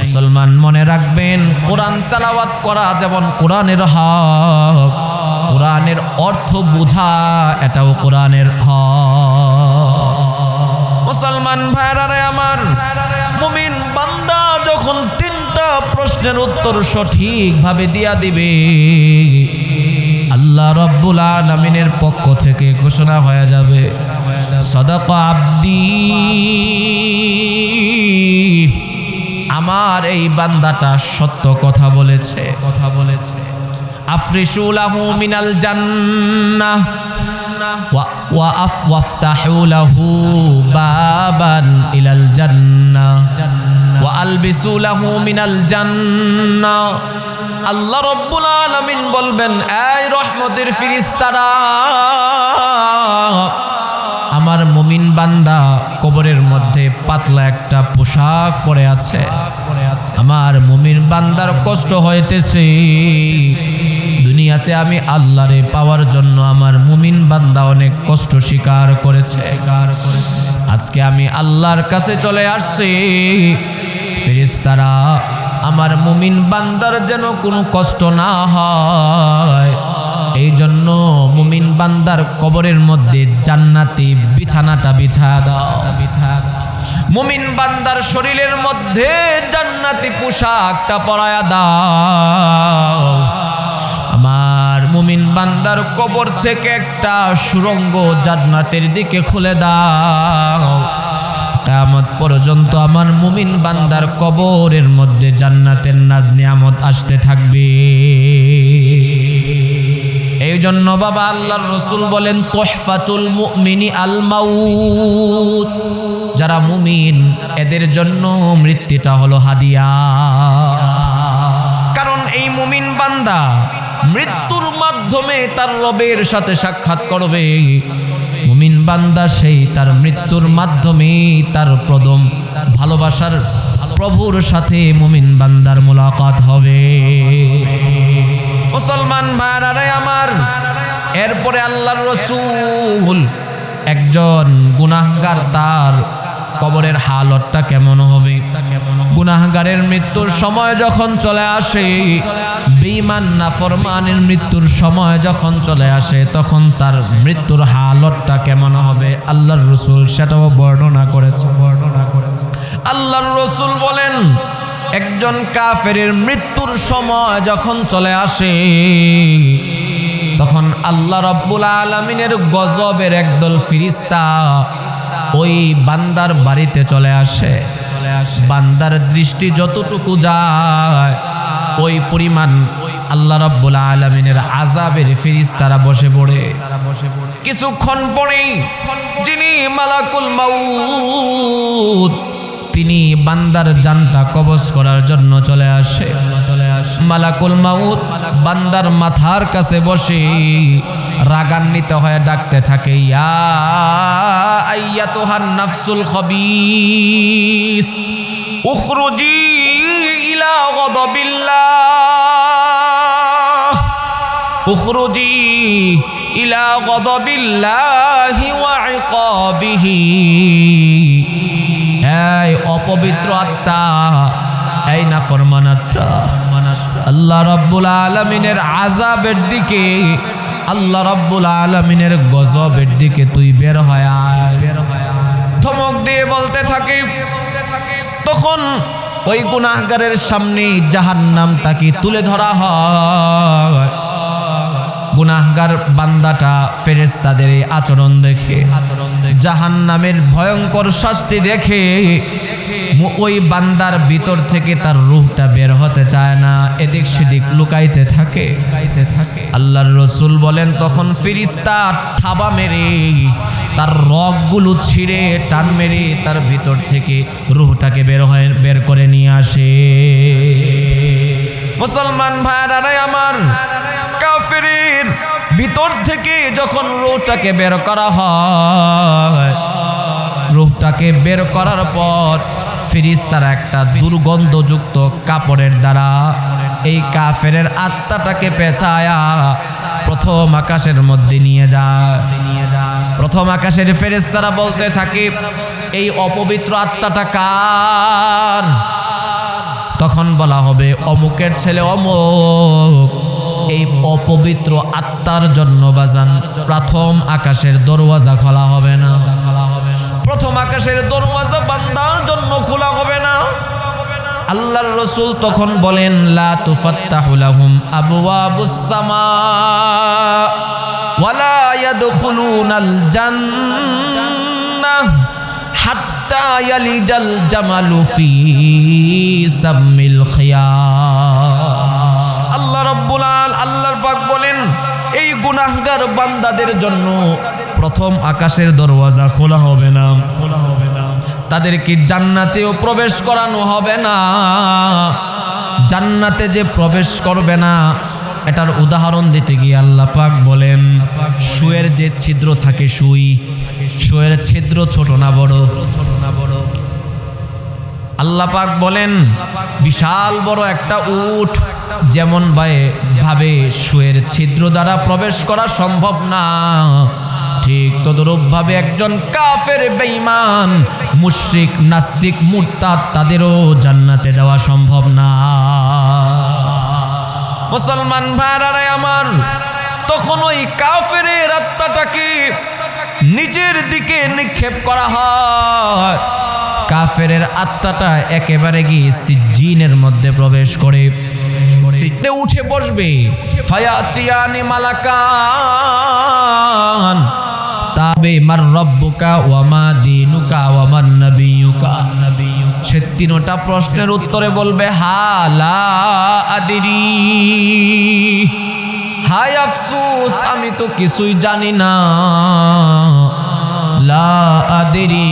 মুসলমান মনে রাখবেন, কোরআন তেলাওয়াত করা যেমন কোরআনের হক, কোরআনের অর্থ বোঝা এটাও কোরআনের হক। মুসলমান ভাইরা আমার, মুমিন বান্দা যখন 3টা প্রশ্নের উত্তর সঠিকভাবে দিয়া দিবে, আল্লাহ রাব্বুল আলামিনের পক্ষ থেকে ঘোষণা হয়ে যাবে সাদাকা আব্দি, আমার এই বান্দাটা সত্য কথা বলেছে। আফরিশু লাহু মিনাল জান্নাহ ওয়া আফতাহু লাহু বাবান ইলাল জান্নাহ ওয়া আলবিসু লাহু মিনাল জান্নাহ। আল্লাহ রাব্বুল আলামিন বলবেন, এই রহমতের ফেরেশতারা, আমার মুমিন বান্দা কবরের মধ্যে পাতলা একটা পোশাক পরে আছে, আমার মুমিন বান্দার কষ্ট হইতেছে। দুনিয়াতে আমি আল্লাহরে পাওয়ার জন্য আমার মুমিন বান্দা অনেক কষ্ট স্বীকার করেছে, আজকে আমি আল্লাহর কাছে চলে আসছি। ফেরেশতারা, আমার মুমিন বান্দার যেন কোনো কষ্ট না হয়, এই জন্য মুমিন বান্দার কবরের মধ্যে জান্নাতি বিছানাটা বিছা দাও। মুমিন বান্দার শরীরের মধ্যে জান্নাতি পোশাকটা পরায়া দাও। আমার মুমিন বান্দার কবর থেকে একটা সুড়ঙ্গ জান্নাতের দিকে খুলে দাও। কিয়ামত পর্যন্ত আমার মুমিন বান্দার কবরের মধ্যে জান্নাতের নাজ নিয়ামত আসতে থাকবে। এই জন্য বাবা আল্লাহর রাসূল বলেন, তুহফাতুল মুমিনি আল মাউত, যারা মুমিন এদের জন্য মৃত্যুটা হলো হাদিয়া। কারণ এই মুমিন বান্দা মৃত্যুর মাধ্যমে তার রবের সাথে সাক্ষাৎ করবে। মুমিন বান্দা সেই তার মৃত্যুর মাধ্যমে তার প্রথম ভালোবাসার প্রভুর সাথে মুমিন বান্দার মুলাকাত হবে। মুসলমান ভাইরা আমার, এরপরে আল্লাহর রাসূল একজন গুনাহগার তার কবরের হালতটা কেমন হবে, গুনাহগারের মৃত্যুর সময় যখন চলে আসে, বেঈমান নাফরমানের মৃত্যুর সময় যখন চলে আসে, তখন তার মৃত্যুর হালতটা কেমন হবে আল্লাহর রাসূল সেটাও বর্ণনা করেছে। আল্লাহর রাসূল বলেন, একজন কাফেরের মৃত্যুর সময় যখন চলে আসে, তখন আল্লাহ রাব্বুল আলামিনের গজবের একদল ফেরেশতা ওই বান্দার বাড়িতে চলে আসে। বান্দার দৃষ্টি যতটুকু যায় ওই পরিমাণ আল্লাহ রাব্বুল আলামিনের আযাবের ফেরেশতারা বসে পড়ে। কিছুক্ষণ পরেই যিনি মালাকুল মাউত তিনি বান্দার জানটা কবজ করার জন্য চলে আসে। মালাকুল মাউত বান্দার মাথার কাছে বসে রাগান্বিত হয়ে ডাকতে থাকে, ইয়া আইয়াতুহান নাফসুল খাবিস উখরুজি ইলা গাদাবিল্লাহ উখরুজি ইলা গাদাবিল্লাহি ওয়া ইকাবিহি। এই অপবিত্র আত্মা, এই নাফরমান আত্মা, আল্লাহ রাব্বুল আলামিনের আযাবের দিকে, আল্লাহ রাব্বুল আলামিনের গজবের দিকে তুই বের হয় আয়। ধমক দিয়ে বলতে থাকে। তখন ওই গুনাহগারের সামনে জাহান্নামটাকে তুলে ধরা হয়। গুনাহগার বান্দাটা ফেরেশতাদের আচরণ দেখে, জাহান্নামের ভয়ঙ্কর শাস্তি দেখে ওই বান্দার ভিতর থেকে তার রূহটা বের হতে চায় না, এদিক সেদিক লুকাইতে থাকে। আল্লাহর রাসূল বলেন তখন ফেরেশতা থাবা মেরে তার রগগুলো ছিঁড়ে টান মেরে তার ভিতর থেকে রূহটাকে বের করে নিয়ে আসে। মুসলমান ভাইরা আমার, কাফেরের ভিতর থেকে যখন রূহটাকে বের করা হয়, রূহটাকে বের করার পর ফেরেশতারা একটা দুর্গন্ধযুক্ত কাপড়ের দ্বারা এই কাফেরের আত্মাটাকে পেঁচায়া প্রথম আকাশের মধ্যে নিয়ে যায়। প্রথম আকাশের ফেরেশতারা বলতে থাকে, এই অপবিত্র আত্মাটা কার? তখন বলা হবে, অমুকের ছেলে অমুক। এই অপবিত্র আত্মার জন্য বাজান প্রথম আকাশের দরওয়াজা খোলা হবে না। প্রথম আকাশের দরওয়াজা বান্দার জন্য খোলা হবে না। আল্লাহর রাসূল তখন বলেন, লা তুফাত্তাহু লাহুম আবওয়াবুস সামা ওয়ালা ইয়াদখুলুনাল জান্নাহ হাত্তা ইয়ালিজাল জামালু ফি সামিল খিয়াম। আল্লাহ রাব্বুল আল্লাহর পাক বলেন, এই গুনাহগার বান্দাদের জন্য প্রথম আকাশের দরওয়াজা খোলা হবে না। তাদেরকে জান্নাতেও প্রবেশ করানো হবে না। জান্নাতে যে প্রবেশ করবে না, এটার উদাহরণ দিতে গিয়ে আল্লাহ পাক বলেন, সুয়ের যে ছিদ্র থাকে, সুয়ের ছিদ্র ছোট না বড়? আল্লাহ পাক বলেন, বিশাল বড় একটা উট যেমন ভাবে সুয়ের ছিদ্র দ্বারা প্রবেশ করা সম্ভব না, ঠিক তদরূপ ভাবে একজন কাফের বেঈমান মুশরিক নাস্তিক মুরতাদ তাদেরও জান্নাতে যাওয়া সম্ভব না। মুসলমান ভাইরা আমার, তখন ওই কাফেরের আত্মাটাকে নিজের দিকে নিক্ষেপ করা হয়। কাফেরের আত্মাটা একেবারে গিয়ে সিজ্জিনের মধ্যে প্রবেশ করে সিজদে উঠে বসবে। ফায়াতিয়ানি মালাকান তাবে মার রব্বুকা ওয়া মা দীনুকা ওয়া মান নাবিয়ুকা। সে তিনটা প্রশ্নের উত্তরে বলবে, হা লা আদরি, হায় আফসোস আমি তো কিছুই জানি না। লা আদরি,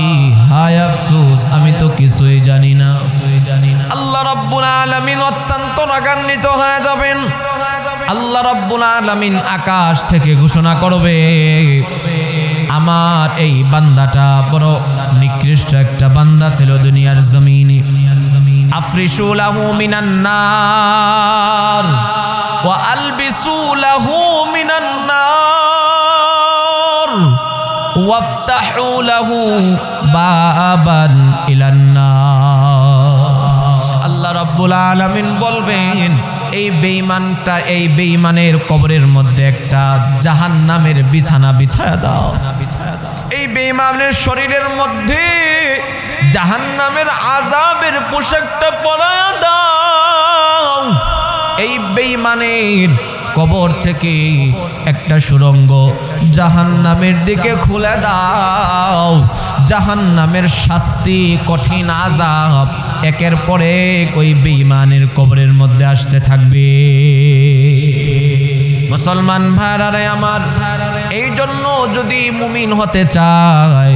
হায় আফসোস আমি তো কিছুই জানি না। আল্লাহ রাব্বুল আলামিন অত্যন্ত রাগান্বিত হয়ে যাবেন। আল্লাহ রাব্বুল আলামিন আকাশ থেকে ঘোষণা করবে, আমার এই বান্দাটা বড় নিকৃষ্ট একটা বান্দা ছিল দুনিয়ার জমিনে। আফরিশু লাহু মিনান নার ওয়া আলবিসু লাহু মিনান নার ওয়াফতাহু লাহু বাবান ইলান নার। আল্লাহ রাব্বুল আলামিন বলবেন, এই বেঈমানটা, এই বেঈমানের কবরের মধ্যে একটা জাহান্নামের বিছানা বিছায়া দাও। এই বেঈমানের শরীরের মধ্যে জাহান্নামের আযাবের পোশাকটা পরায়া দাও। এই বেঈমানের কবর থেকে একটা সুড়ঙ্গ জাহান্নামের দিকে খুলে দাও। জাহান্নামের শাস্তি, কঠিন আযাব একের পর এক ওই বেঈমানের কবরের মধ্যে আসতে থাকবে। মুসলমান ভাইরা আমার, এই জন্য যদি মুমিন হতে চায়,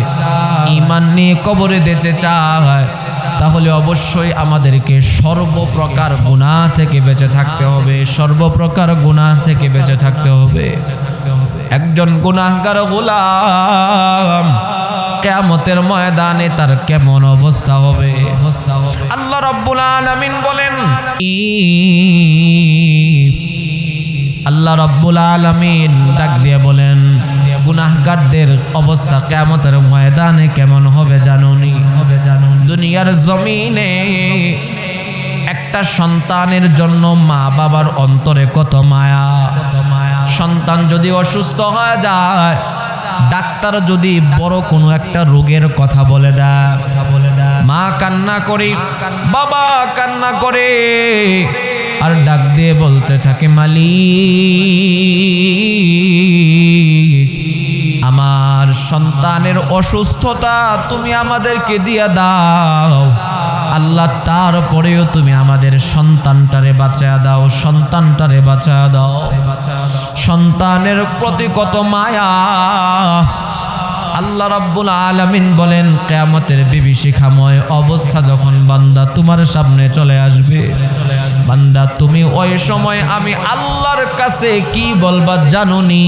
ঈমান নিয়ে কবরে যেতে চায়, তাহলে অবশ্যই আমাদেরকে সর্বপ্রকার গুনাহ থেকে বেঁচে থাকতে হবে। সর্বপ্রকার গুনাহ থেকে বেঁচে থাকতে হবে। একজন গুনাহগার গোলাম কিয়ামতের ময়দানে তার কেমন অবস্থা হবে? আল্লাহ রাব্বুল আলামিন বলেন, আল্লাহ রাব্বুল আলামিন ডাক দিয়ে বলেন, গুনাহগারদের অবস্থা কিয়ামতের ময়দানে কেমন হবে জানোনি? দুনিয়ার জমিনে একটা সন্তানের জন্য মা বাবার অন্তরে কত মায়া। সন্তান যদি অসুস্থ হয়ে যায়, ডাক্তার যদি বড় কোনো একটা রোগের কথা বলে দেয়, মা কান্না করে, বাবা কান্না করে, আর ডাক দিয়ে বলতে থাকে, মালিক, আমার সন্তানের অসুস্থতা তুমি আমাদেরকে দিয়ে দাও। আল্লাহ, তারপরেও তুমি আমাদের সন্তানটারে বাঁচায়া দাও, সন্তানটারে বাঁচায়া দাও। সন্তানের প্রতি কত মায়া। আল্লাহ রাব্বুল আলামিন বলেন, কিয়ামতের বিভীষিকাময় অবস্থা যখন বান্দা তোমার সামনে চলে আসবে, বান্দা তুমি ওই সময় আমি আল্লাহর কাছে কি বলবা জানোনি?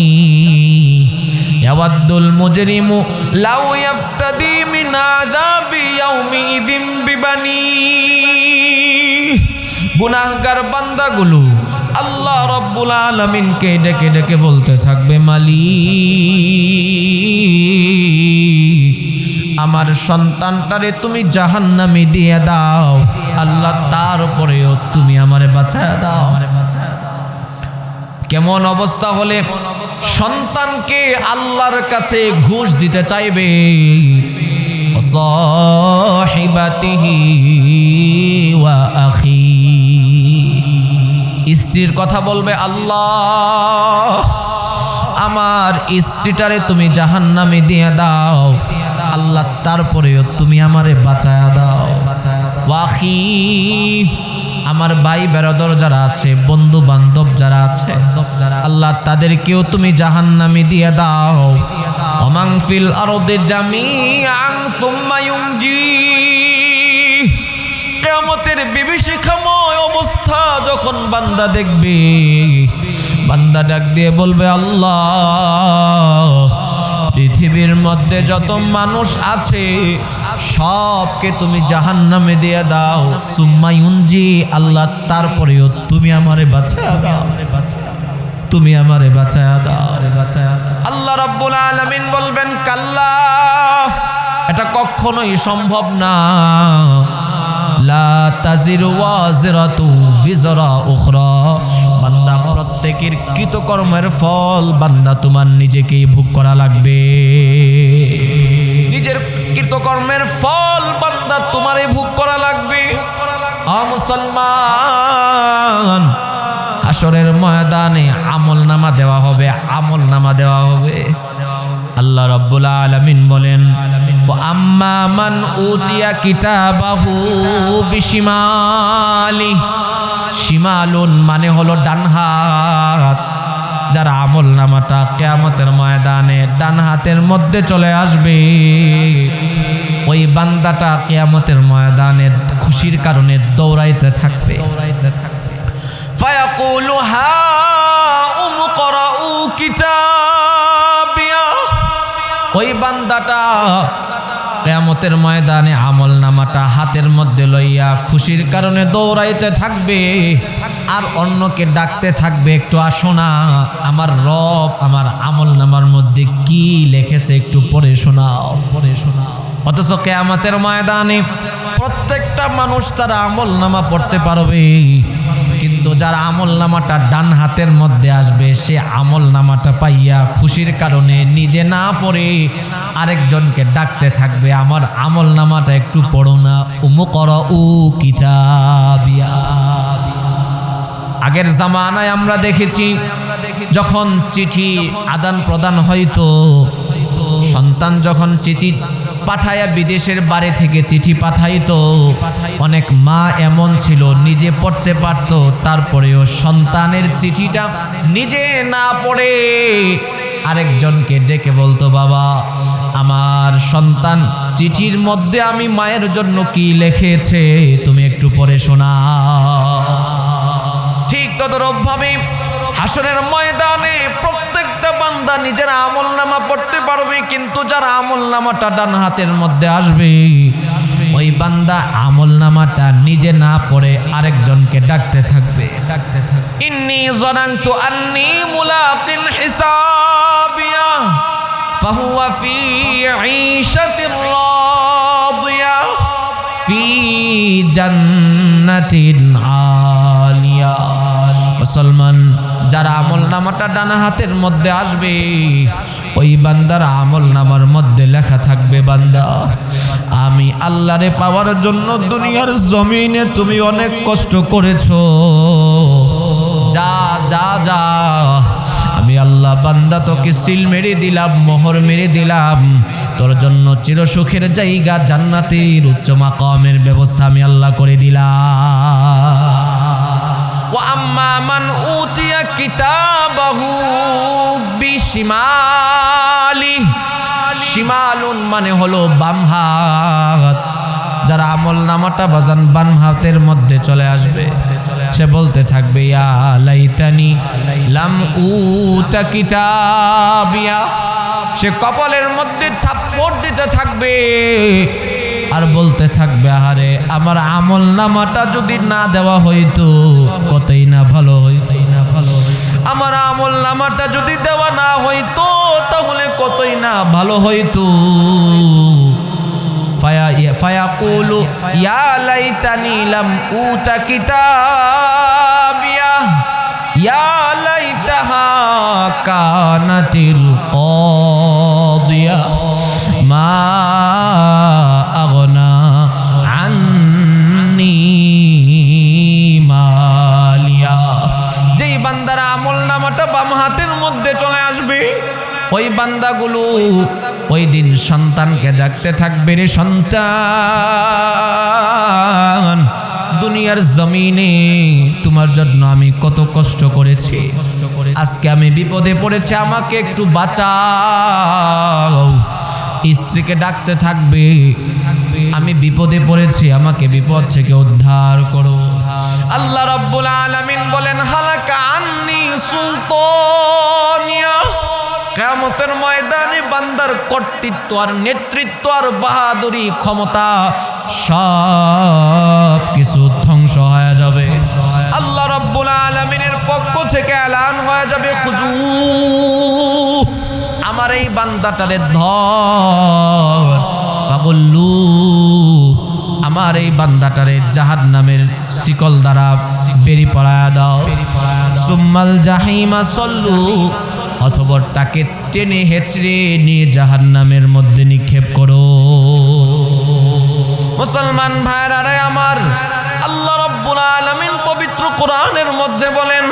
ইয়াওয়াদ্দুল মুজরিমু লাউ ইয়াফতাদি মিন আযাবি ইয়াউমিদিন বিবানি। গুনাহগার বান্দাগুলো আল্লাহ রাব্বুল আলামিনকে ডেকে ডেকে বলতে থাকবে, মালিক, আমার সন্তানটারে তুমি জাহান্নামে দিয়ে দাও। আল্লাহ, তারপরেও তুমি আমারে বাঁচায়া দাও। কেমন অবস্থা হলে সন্তানকে আল্লাহর কাছে ঘুষ দিতে চাইবে? সাহিবাতিহি ওয়া আখি, স্ত্রীর কথা বলবে, আল্লাহ, আমার স্ত্রীটারে তুমি জাহান্নামে দিয়ে দাও। আল্লাহ, তারপরেও তুমি আমারে বাঁচায়া দাও। ওয়াখি, আমার ভাই বেরাদর যারা আছে, বন্ধু বান্ধব যারা আছে, আল্লাহ, তাদেরকেও তুমি জাহান্নামে দিয়ে দাও। ওমান ফিল আরদি জামিআন সুম্মা ইউনজি। কিয়ামতের বিভীষিকাময় অবস্থা যখন বান্দা দেখবে, বান্দা ডাক দিয়ে বলবে, আল্লাহ, পৃথিবীর মধ্যে যত মানুষ আছে সবকে তুমি জাহান্নামে দিয়ে দাও। সুম্মা ইউনজি, আল্লাহ, তারপরেও তুমি আমারে বাঁচায়া দাও, তুমি আমারে বাঁচায়া দাও। আল্লাহ রাব্বুল আলামিন বলবেন, কাল্লা, এটা কখনোই সম্ভব না। লা তাজিরু ওয়াজিরাতু বিজরা উখরা। বান্দা, প্রত্যেকের কৃতকর্মের ফল বান্দা তোমার নিজেকেই ভোগ করা লাগবে। নিজের কৃতকর্মের ফল বান্দা তোমারই ভোগ করা লাগবে। মুসলমান, হাসরের ময়দানে আমলনামা দেওয়া হবে, আমলনামা দেওয়া হবে। আল্লাহ রাব্বুল আলামিন বলেন, আম্মা মান উতিয়া কিতাবাহু বিশিমালি। শিমালুন মানে হলো ডান হাত। যারা আমলনামাটা কিয়ামতের ময়দানে ডান হাতের মধ্যে চলে আসবে, ওই বান্দাটা কিয়ামতের ময়দানে খুশির কারণে দৌড়াইতে থাকবে। ফায়াকুলু হা উমকরাউ কিতাবিয়া। ওই বান্দাটা কিয়ামতের ময়দানে আমলনামাটা হাতের মধ্যে লইয়া খুশির কারণে দৌড়াইতে থাকবে, আর অন্যকে ডাকতে থাকবে, একটু আসো না, আমার রব আমার আমলনামার মধ্যে কি লিখেছে একটু পড়ে শোনাও, পড়ে শোনাও। অথচ কিয়ামতের ময়দানে প্রত্যেকটা মানুষ তারা আমলনামা পড়তে পারবে, কিন্তু যার আমলনামাটা ডান হাতের মধ্যে আসবে, সে আমলনামাটা পাইয়া খুশির কারণে নিজে না পড়ে আরেকজনকে ডাকতে থাকবে, আমার আমলনামাটা একটু পড়ো না, উমকরাউ কিতাবিয়া। আগের জামানায় আমরা দেখেছি যখন চিঠি আদান প্রদান হইতো, সন্তান যখন চিঠি পাঠায়া বিদেশের বাড়ি থেকে চিঠি পাঠাইতো, অনেক মা এমন ছিল নিজে পড়তে পারত, তারপরেও সন্তানের চিঠিটা নিজে না পড়ে আরেকজনকে ডেকে বলতো, বাবা আমার সন্তান চিঠির মধ্যে আমি মায়ের জন্য কি লিখেছে তুমি একটু পড়ে শোনাও। ঠিক তদরূপভাবে হাসরের ময়দানে প্রত্যেকটা বান্দা নিজের আমলনামা পড়তে পারবে, কিন্তু যার আমলনামাটা ডান হাতের মধ্যে আসবে ওই বান্দা আমলনামাটা নিজে না পড়ে আরেকজনকে ডাকতে থাকবে। ইন্নী যানানতু আন্নী মুলাকিন হিসাবিয়া ফাহুয়া ফি ঈশাতির রাদিয়া ফি জান্নাতিন আলিয়া। মুসলমান, যারা আমলনামাটা ডান হাতের মধ্যে আসবে ওই বান্দার আমলনামার মধ্যে লেখা থাকবে, বান্দা আমি আল্লাহরে পাওয়ার জন্য দুনিয়ার জমিনে তুমি অনেক কষ্ট করেছো, যা যা যা আমি আল্লাহ বান্দা তোকে সিল মেরে দিলাম, মোহর মেরে দিলাম, তোর জন্য চিরসুখের জায়গা জান্নাতের উচ্চ মাকামের ব্যবস্থা আমি আল্লাহ করে দিলাম। ওয়া আম্মা মান উতিয়া কিতাবাহু বিশিমালি, শিমালুন মানে হলো বাম হাত, যারা আমলনামাটা বাজান বাম হাতের মধ্যে চলে আসবে সে বলতে থাকবে, ইয়া লাইতানি লাম উতা কিতাবিয়া। সে কপালের মধ্যে থাপ্পড় দিতে থাকবে আর বলতে থাকবে, আহারে আমার আমলনামাটা যদি না দেওয়া হইতো কতই না ভালো হইতো, আমার আমলনামাটা যদি দেওয়া না হইতো তাহলে কতই না ভালো হইতো। ফায়াকুলু ইয়া লাইতানি লাম উতা কিতাবিয়া ইয়া লাইতাহা কানাতিল কাদিয়া মা আগনা আন্নি মালিয়া। যেই বান্দারা আমলনামাটা বাম হাতের মধ্যে চলে আসবে ওই বান্দাগুলো ওই দিন সন্তানকে ডাকতে থাকবে, রে সন্তান দুনিয়ার জমিনে তোমার জন্য আমি কত কষ্ট করেছি, আজকে আমি বিপদে পড়েছি, আমাকে একটু বাঁচাও। স্ত্রীকে ডাকতে থাকবে, আমি বিপদে পড়েছি, আমাকে বিপদ থেকে উদ্ধার করো। আল্লাহ রাব্বুল আলামিন বলেন, হালাকা আন্নি সুলতানিয়া। কিয়ামতের ময়দানে বান্দার কর্তৃত্ব আর নেতৃত্ব আর বাহাদুরি ক্ষমতা সব কিছু ধ্বংস হয়ে যাবে। আল্লাহ রাব্বুল আলামিনের পক্ষ থেকে এলান হয়ে যাবে, খুজু আমার এই বান্দাটারে ধর, ফাগুল্লু আমার এই বান্দাটারে জাহান্নামের শিকল দ্বারা বেরি পড়ায়া দাও, সুম্মাল জাহিমা সল্লু অথবা তাকে টেনে হেঁচড়ে নিয়ে জাহান্নামের মধ্যে নিক্ষেপ করো। মুসলমান ভাইরা রে আমার, আল্লাহ রাব্বুল আলামিন পবিত্র কোরআনের মধ্যে বলেন,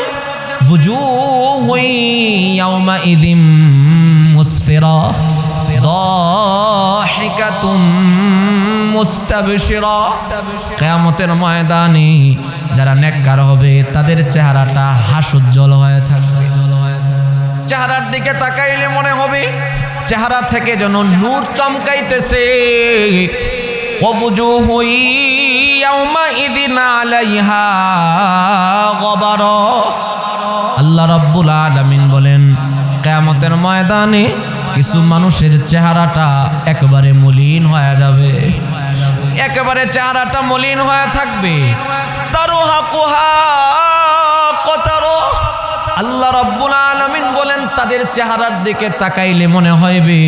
বুজুহু ইয়াওমা ইযিম মুসফিরা দাহিকাতুম মুস্তাবশিরা। কিয়ামতের ময়দানে যারা নেককার হবে তাদের চেহারাটা হাস্যোজ্জ্বল হয়ে থাকবে, চেহারার দিকে তাকাইলে মনে হবে চেহারা থেকে যেন নূর চমকাইতেছে। ওয়াজুহু ইয়াওমাইযিন আলাইহা গবারা। আল্লাহ রাব্বুল আলামিন বলেন, কিয়ামতের ময়দানে কিছু মানুষের চেহারাটা একেবারে মলিন হয়ে যাবে, একেবারে চেহারাটা মলিন হয়ে থাকবে। তারহাকুহা কতারা। আল্লাহ রাব্বুল আলামিন বলেন, তাদের চেহারার দিকে তাকাইলে মনে হইবে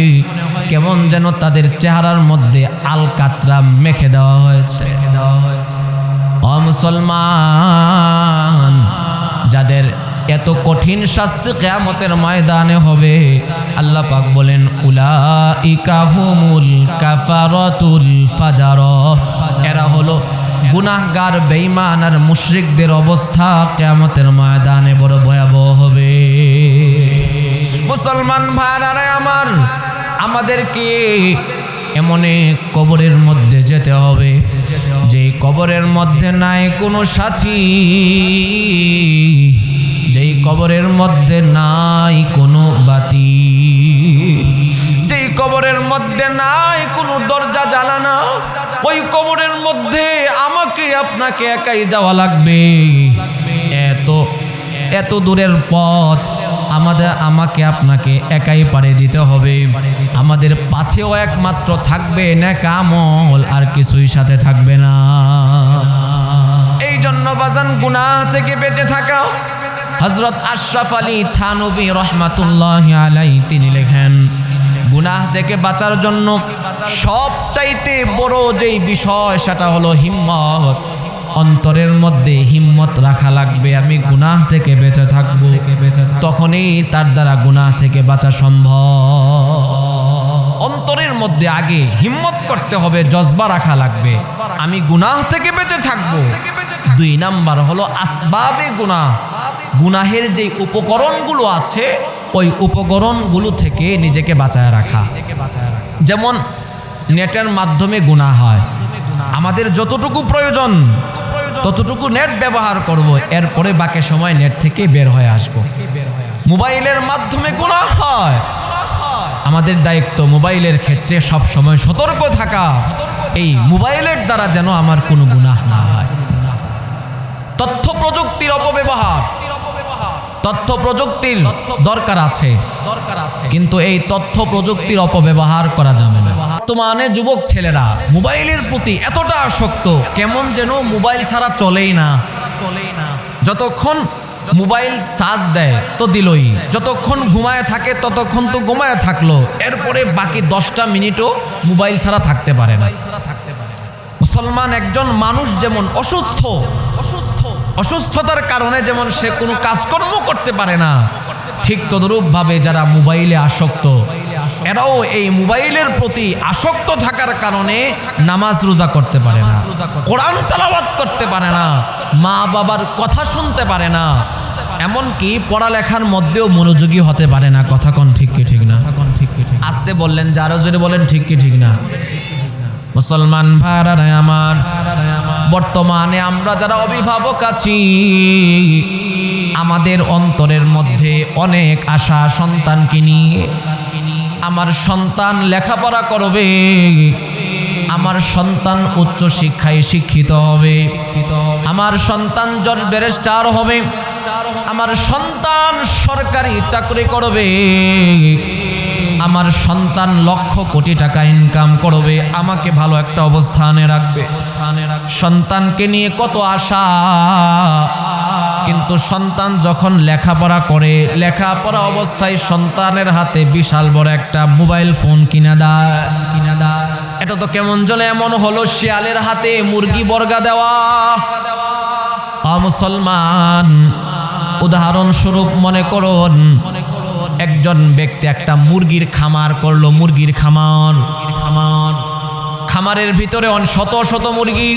কেমন যেন তাদের চেহারার মধ্যে আলকাতরা মেখে দেওয়া হয়েছে। ও মুসলমান, যাদের এত কঠিন শাস্তি কিয়ামতের ময়দানে হবে, আল্লাহ পাক বলেন, উলাইকা হুমুল কাফারাতুল ফাজারা। এরা হলো গুনাহগার, বেঈমান আর মুশরিকদের অবস্থা কিয়ামতের ময়দানে বড় ভয়াবহ হবে। মুসলমান ভাইরা আমার, আমাদেরকে এমন এক কবরের মধ্যে যেতে হবে যে কবরের মধ্যে নাই কোনো সাথী, যেই কবরের মধ্যে নাই কোনো বাতি, যেই কবরের মধ্যে নাই কোনো দরজা জ্বালানা, ওই কবরের মধ্যে আমাকে আপনাকে একাই যাওয়া লাগবে। এত দূরের পথ আমাকে আপনাকে একাই পাড়ি দিতে হবে। আমাদের পাথেও একমাত্র থাকবে নেক আমল, আর কিছুই সাথে থাকবে না। এই জন্য বাজান গুনাহ থেকে বেঁচে থাকা। হযরত আশরাফ আলী থানভী রাহমাতুল্লাহি আলাইহি তিনি লেখেন, গুনাহ থেকে বাঁচার জন্য সবচাইতে বড় যেই বিষয় সেটা হলো হিম্মত। অন্তরের মধ্যে হিম্মত রাখা লাগবে, আমি গুনাহ থেকে বেঁচে থাকবো, তখনই তার দ্বারা গুনাহ থেকে বাঁচা সম্ভব। অন্তরের মধ্যে আগে হিম্মত করতে হবে, জজবা রাখা লাগবে, আমি গুনাহ থেকে বেঁচে থাকবো। 2 নাম্বার হলো আসবাবে গুনাহ, গুনাহের যে উপকরণগুলো আছে ওই উপকরণগুলো থেকে নিজেকে বাঁচায় রাখা। যেমন নেটের মাধ্যমে গুনাহ হয়, আমাদের যতটুকু প্রয়োজন ততটুকু নেট ব্যবহার করব, এরপরে বাকি সময় নেট থেকে বের হয়ে আসব। মোবাইলের মাধ্যমে গুনাহ হয়, আমাদের দায়িত্ব মোবাইলের ক্ষেত্রে সব সময় সতর্ক থাকা, এই মোবাইলের দ্বারা যেন আমার কোনো গুনাহ না হয়। তথ্য প্রযুক্তির অপব্যবহার, তথ্য প্রযুক্তির দরকার আছে, কিন্তু এই তথ্য প্রযুক্তির অপব্যবহার করা যাবে না। বর্তমানে যুবক ছেলেরা মোবাইলের প্রতি এতটা আসক্ত, কেমন যেন মোবাইল ছাড়া চলেই না। যতক্ষণ মোবাইল চার্জ দেয় তো দিলই, যতক্ষণ ঘুমায় থাকে ততক্ষণ তো ঘুমায় থাকলো, এরপরে বাকি 10টা মিনিটও মোবাইল ছাড়া থাকতে পারে না। মুসলমান একজন মানুষ যেমন অসুস্থতার কারণে যেমন সে কোনো কাজকর্ম করতে পারে না, ঠিক তদরূপ ভাবে যারা মোবাইলে আসক্ত এরাও এই মোবাইলের প্রতি আসক্ত থাকার কারণে নামাজ রোজা করতে পারে না, কোরআন তেলাওয়াত করতে পারে না, মা বাবার কথা শুনতে পারে না, এমনকি পড়ালেখার মধ্যেও মনোযোগী হতে পারে না। কথা কোন ঠিক কি ঠিক না? আস্তে বললেন, যারা জোরে বলেন ঠিক কি ঠিক না? মুসলমান ভাইরা আমার, বর্তমানে আমরা যারা অভিভাবক আছি আমাদের অন্তরের মধ্যে অনেক আশা সন্তানকে নিয়ে। আমার সন্তান লেখাপড়া করবে, আমার সন্তান উচ্চ শিক্ষায় শিক্ষিত হবে, আমার সন্তান জজ ব্যারিস্টার হবে, আমার সন্তান সরকারি চাকরি করবে, আমার সন্তান লক্ষ কোটি টাকা ইনকাম করবে, আমাকে ভালো একটা অবস্থানে রাখবে। সন্তানকে নিয়ে কত আশা, কিন্তু সন্তান যখন লেখাপড়া করে, লেখাপড়া অবস্থায় সন্তানের হাতে বিশাল বড় একটা মোবাইল ফোন কিনা দেয়। এটা তো কেমন জলে এমন হলো শিয়ালের হাতে মুরগি বর্গা দেওয়া। মুসলমান, উদাহরণস্বরূপ মনে করুন একজন ব্যক্তি একটা মুরগির খামার করলো, মুরগির খামারের ভিতরে শত শত মুরগি,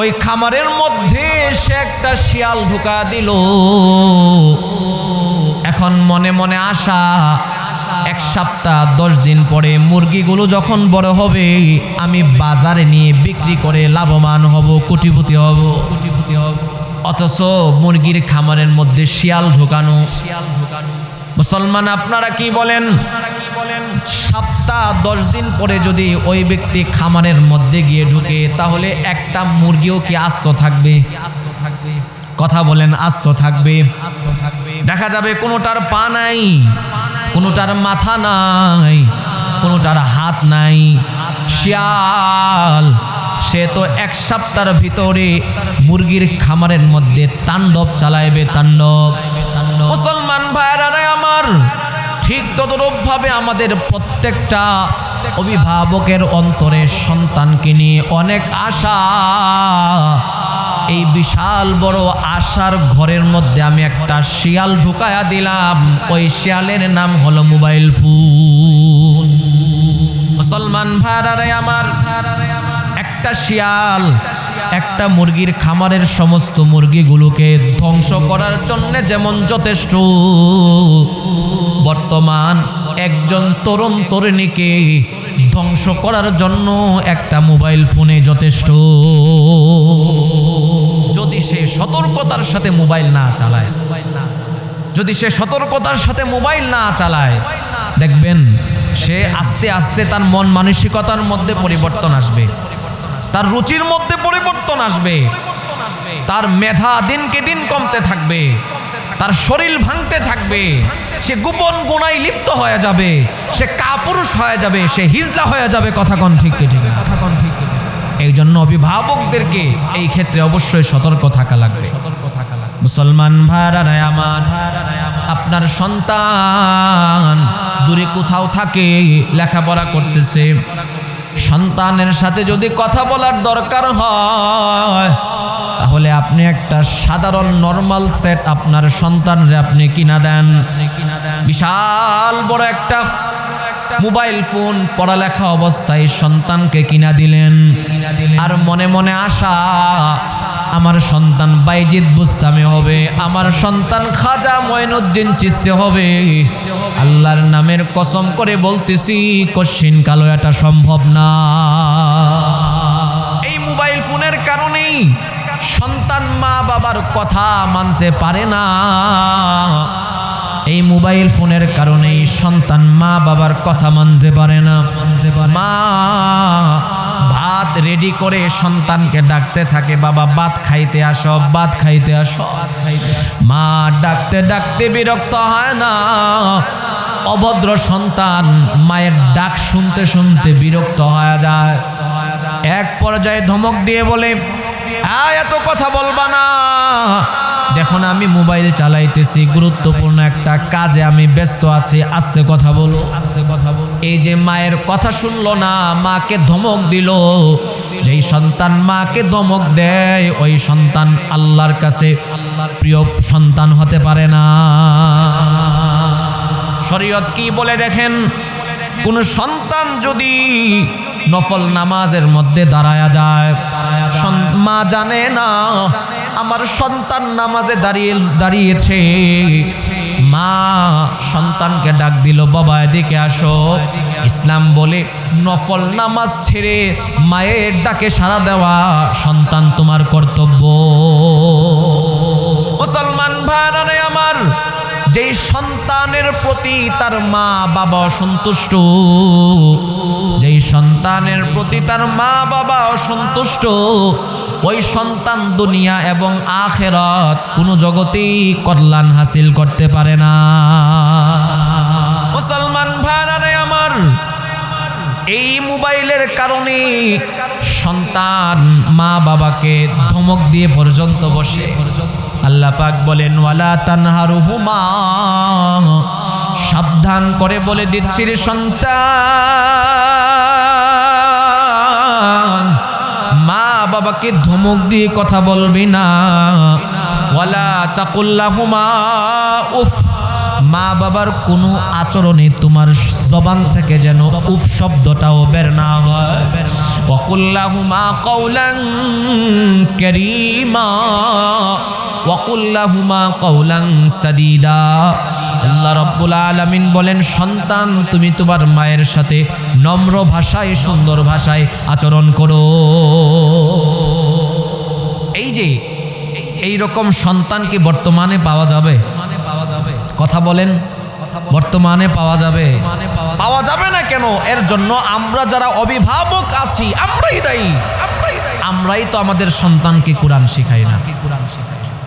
ওই খামারের মধ্যে সে একটা শিয়াল ঢুকা দিল। এখন মনে মনে আশা, 1 সপ্তাহ 10 দিন পরে মুরগিগুলো যখন বড় হবে আমি বাজারে নিয়ে বিক্রি করে লাভবান হব, কোটিপতি হব। অথচ মুরগির খামারের মধ্যে শিয়াল ঢোকানো। মুসলমান আপনারা কি বলেন? সপ্তাহ 10 দিন পরে যদি ওই ব্যক্তি খামারের মধ্যে গিয়ে ঢুকে, তাহলে একটা মুরগিও কি আস্ত থাকবে? কথা বলেন, আস্ত থাকবে? দেখা যাবে কোনোটার পা নাই, কোনোটার মাথা নাই, কোনোটার হাত নাই। শিয়াল সে তো 1 সপ্তাহের ভিতরে মুরগির খামারের মধ্যে তাণ্ডব চালাইবে, তাণ্ডব। মুসলমান ভাইরা আমার, ঠিক তদরূপ ভাবে আমাদের প্রত্যেকটা অভিভাবকের অন্তরে সন্তানকে নিয়ে অনেক আশা। এই বিশাল বড় আশার ঘরের মধ্যে আমি একটা শিয়াল ঢুকায়া দিলাম, ওই শিয়ালের নাম হলো মোবাইল ফোন। মুসলমান ভাইরা আমার, একটা শিয়াল একটা মুরগির খামারের সমস্ত মুরগিগুলোকে ধ্বংস করার জন্য যেমন যথেষ্ট, বর্তমান একজন তরুণ তরুণীকে ধ্বংস করার জন্য একটা মোবাইল ফোনে যথেষ্ট, যদি সে সতর্কতার সাথে মোবাইল না চালায়, যদি সে সতর্কতার সাথে মোবাইল না চালায়, দেখবেন সে আস্তে আস্তে তার মন মানসিকতার মধ্যে পরিবর্তন আসবে, তার রুচির মধ্যে পরিবর্তন আসবে, তার মেধা দিনকে দিন কমতে থাকবে, তার শরীর ভাঙতে থাকবে, সে গোপন গুনায় লিপ্ত হয়ে যাবে, সে কাপুরুষ হয়ে যাবে, সে হিজলা হয়ে যাবে। কথা কোন ঠিক ঠিক কথা কোন ঠিক। এই জন্য অভিভাবকদেরকে এই ক্ষেত্রে অবশ্যই সতর্ক থাকা লাগবে। মুসলমান ভাইরা আমার, আপনার সন্তান দূরে কোথাও থাকে, লেখাপড়া করতেছে, সন্তানের সাথে যদি কথা বলার দরকার হয়, তাহলে আপনি একটা সাধারণ নরমাল সেট আপনার সন্তানরে আপনি কিনা দেন। বিশাল বড় একটা মোবাইল ফোন পড়ালেখা অবস্থায় সন্তানকে কিনা দিলেন, আর মনে মনে আশা আমার সন্তান বাইজিদ বুস্তামি হবে, আমার সন্তান খাজা মঈনুদ্দিন চিশতি হবে। আল্লাহর নামের কসম করে বলতেছি, কশিন কালো এটা সম্ভব না। এই মোবাইল ফোনের কারণেই সন্তান মা বাবার কথা মানতে পারে না। এই মোবাইল ফোনের কারণেই সন্তান মা বাবার কথা মানতে পারে না। মা ভাত রেডি করে সন্তানকে ডাকতে থাকে, বাবা ভাত খাইতে আসো, ভাত খাইতে আসো। মা ডাকতে ডাকতে বিরক্ত হয় না, অভদ্র সন্তান মায়ের ডাক শুনতে শুনতে বিরক্ত হয়ে যায়। এক পর্যায়ে ধমক দিয়ে বলে, এত কথা বলবা না, দেখো না আমি মোবাইল চালাইতেছি, গুরুত্বপূর্ণ একটা কাজে আমি ব্যস্ত আছি, আস্তে কথা বলো, আস্তে কথা বলো। এই যে মায়ের কথা শুনলো না, মাকে ধমক দিল। যেই সন্তান মাকে ধমক দেয়, ওই সন্তান আল্লাহর কাছে প্রিয় সন্তান হতে পারে না। শরীয়ত কি বলে দেখেন, কোন সন্তান যদি নফল নামাজের মধ্যে দাঁড়ায়া যায়, মা জানে না আমার সন্তান নামাজে দাঁড়িয়েছে, মা সন্তানকে ডাক দিল, বাবা এদিকে আসো। ইসলাম বলে নফল নামাজ ছেড়ে মায়ের ডাকে সাড়া দেওয়া সন্তান তোমার কর্তব্য। মুসলমান ভাইরা আমার, যেই সন্তানের প্রতি তার মা বাবা অসন্তুষ্ট, যেই সন্তানের প্রতি তার মা বাবা অসন্তুষ্ট, ওই সন্তান দুনিয়া এবং আখিরাত কোনো জগতেই কল্যাণ হাসিল করতে পারে না। মুসলমান ভাইরা আমার, এই মোবাইলের কারণে সন্তান মা বাবাকে ধমক দিয়ে পর্যন্ত বসে। আল্লাহ পাক বলেন, ওয়ালা তানহারুহুমা, সাবধান করে বলে দিচ্ছি রে সন্তান, মা বাবাকে ধমক দিয়ে কথা বলবি না। ওয়ালা তাকুল্লাহুমা উফ, মা বাবার কোনো আচরণে তোমার জবান থেকে যেন উফ শব্দটাও বের না হয়। ওয়াকুল্লাহুমা কাওলান কারীমা, ওয়াকুল্লাহুমা কাওলান সাদীদা। আল্লাহ রাব্বুল আলামিন বলেন, সন্তান তুমি তোমার মায়ের সাথে নম্র ভাষায়, সুন্দর ভাষায় আচরণ করো। এই যে এই রকম সন্তান কি বর্তমানে পাওয়া যাবে? কথা বলেন, বর্তমানে পাওয়া যাবে? পাওয়া যাবে না কেন? এর জন্য আমরা যারা অভিভাবক আছি আমরাই দায়ী। আমরাই তো আমাদের সন্তানকে কোরআন শিখাই না।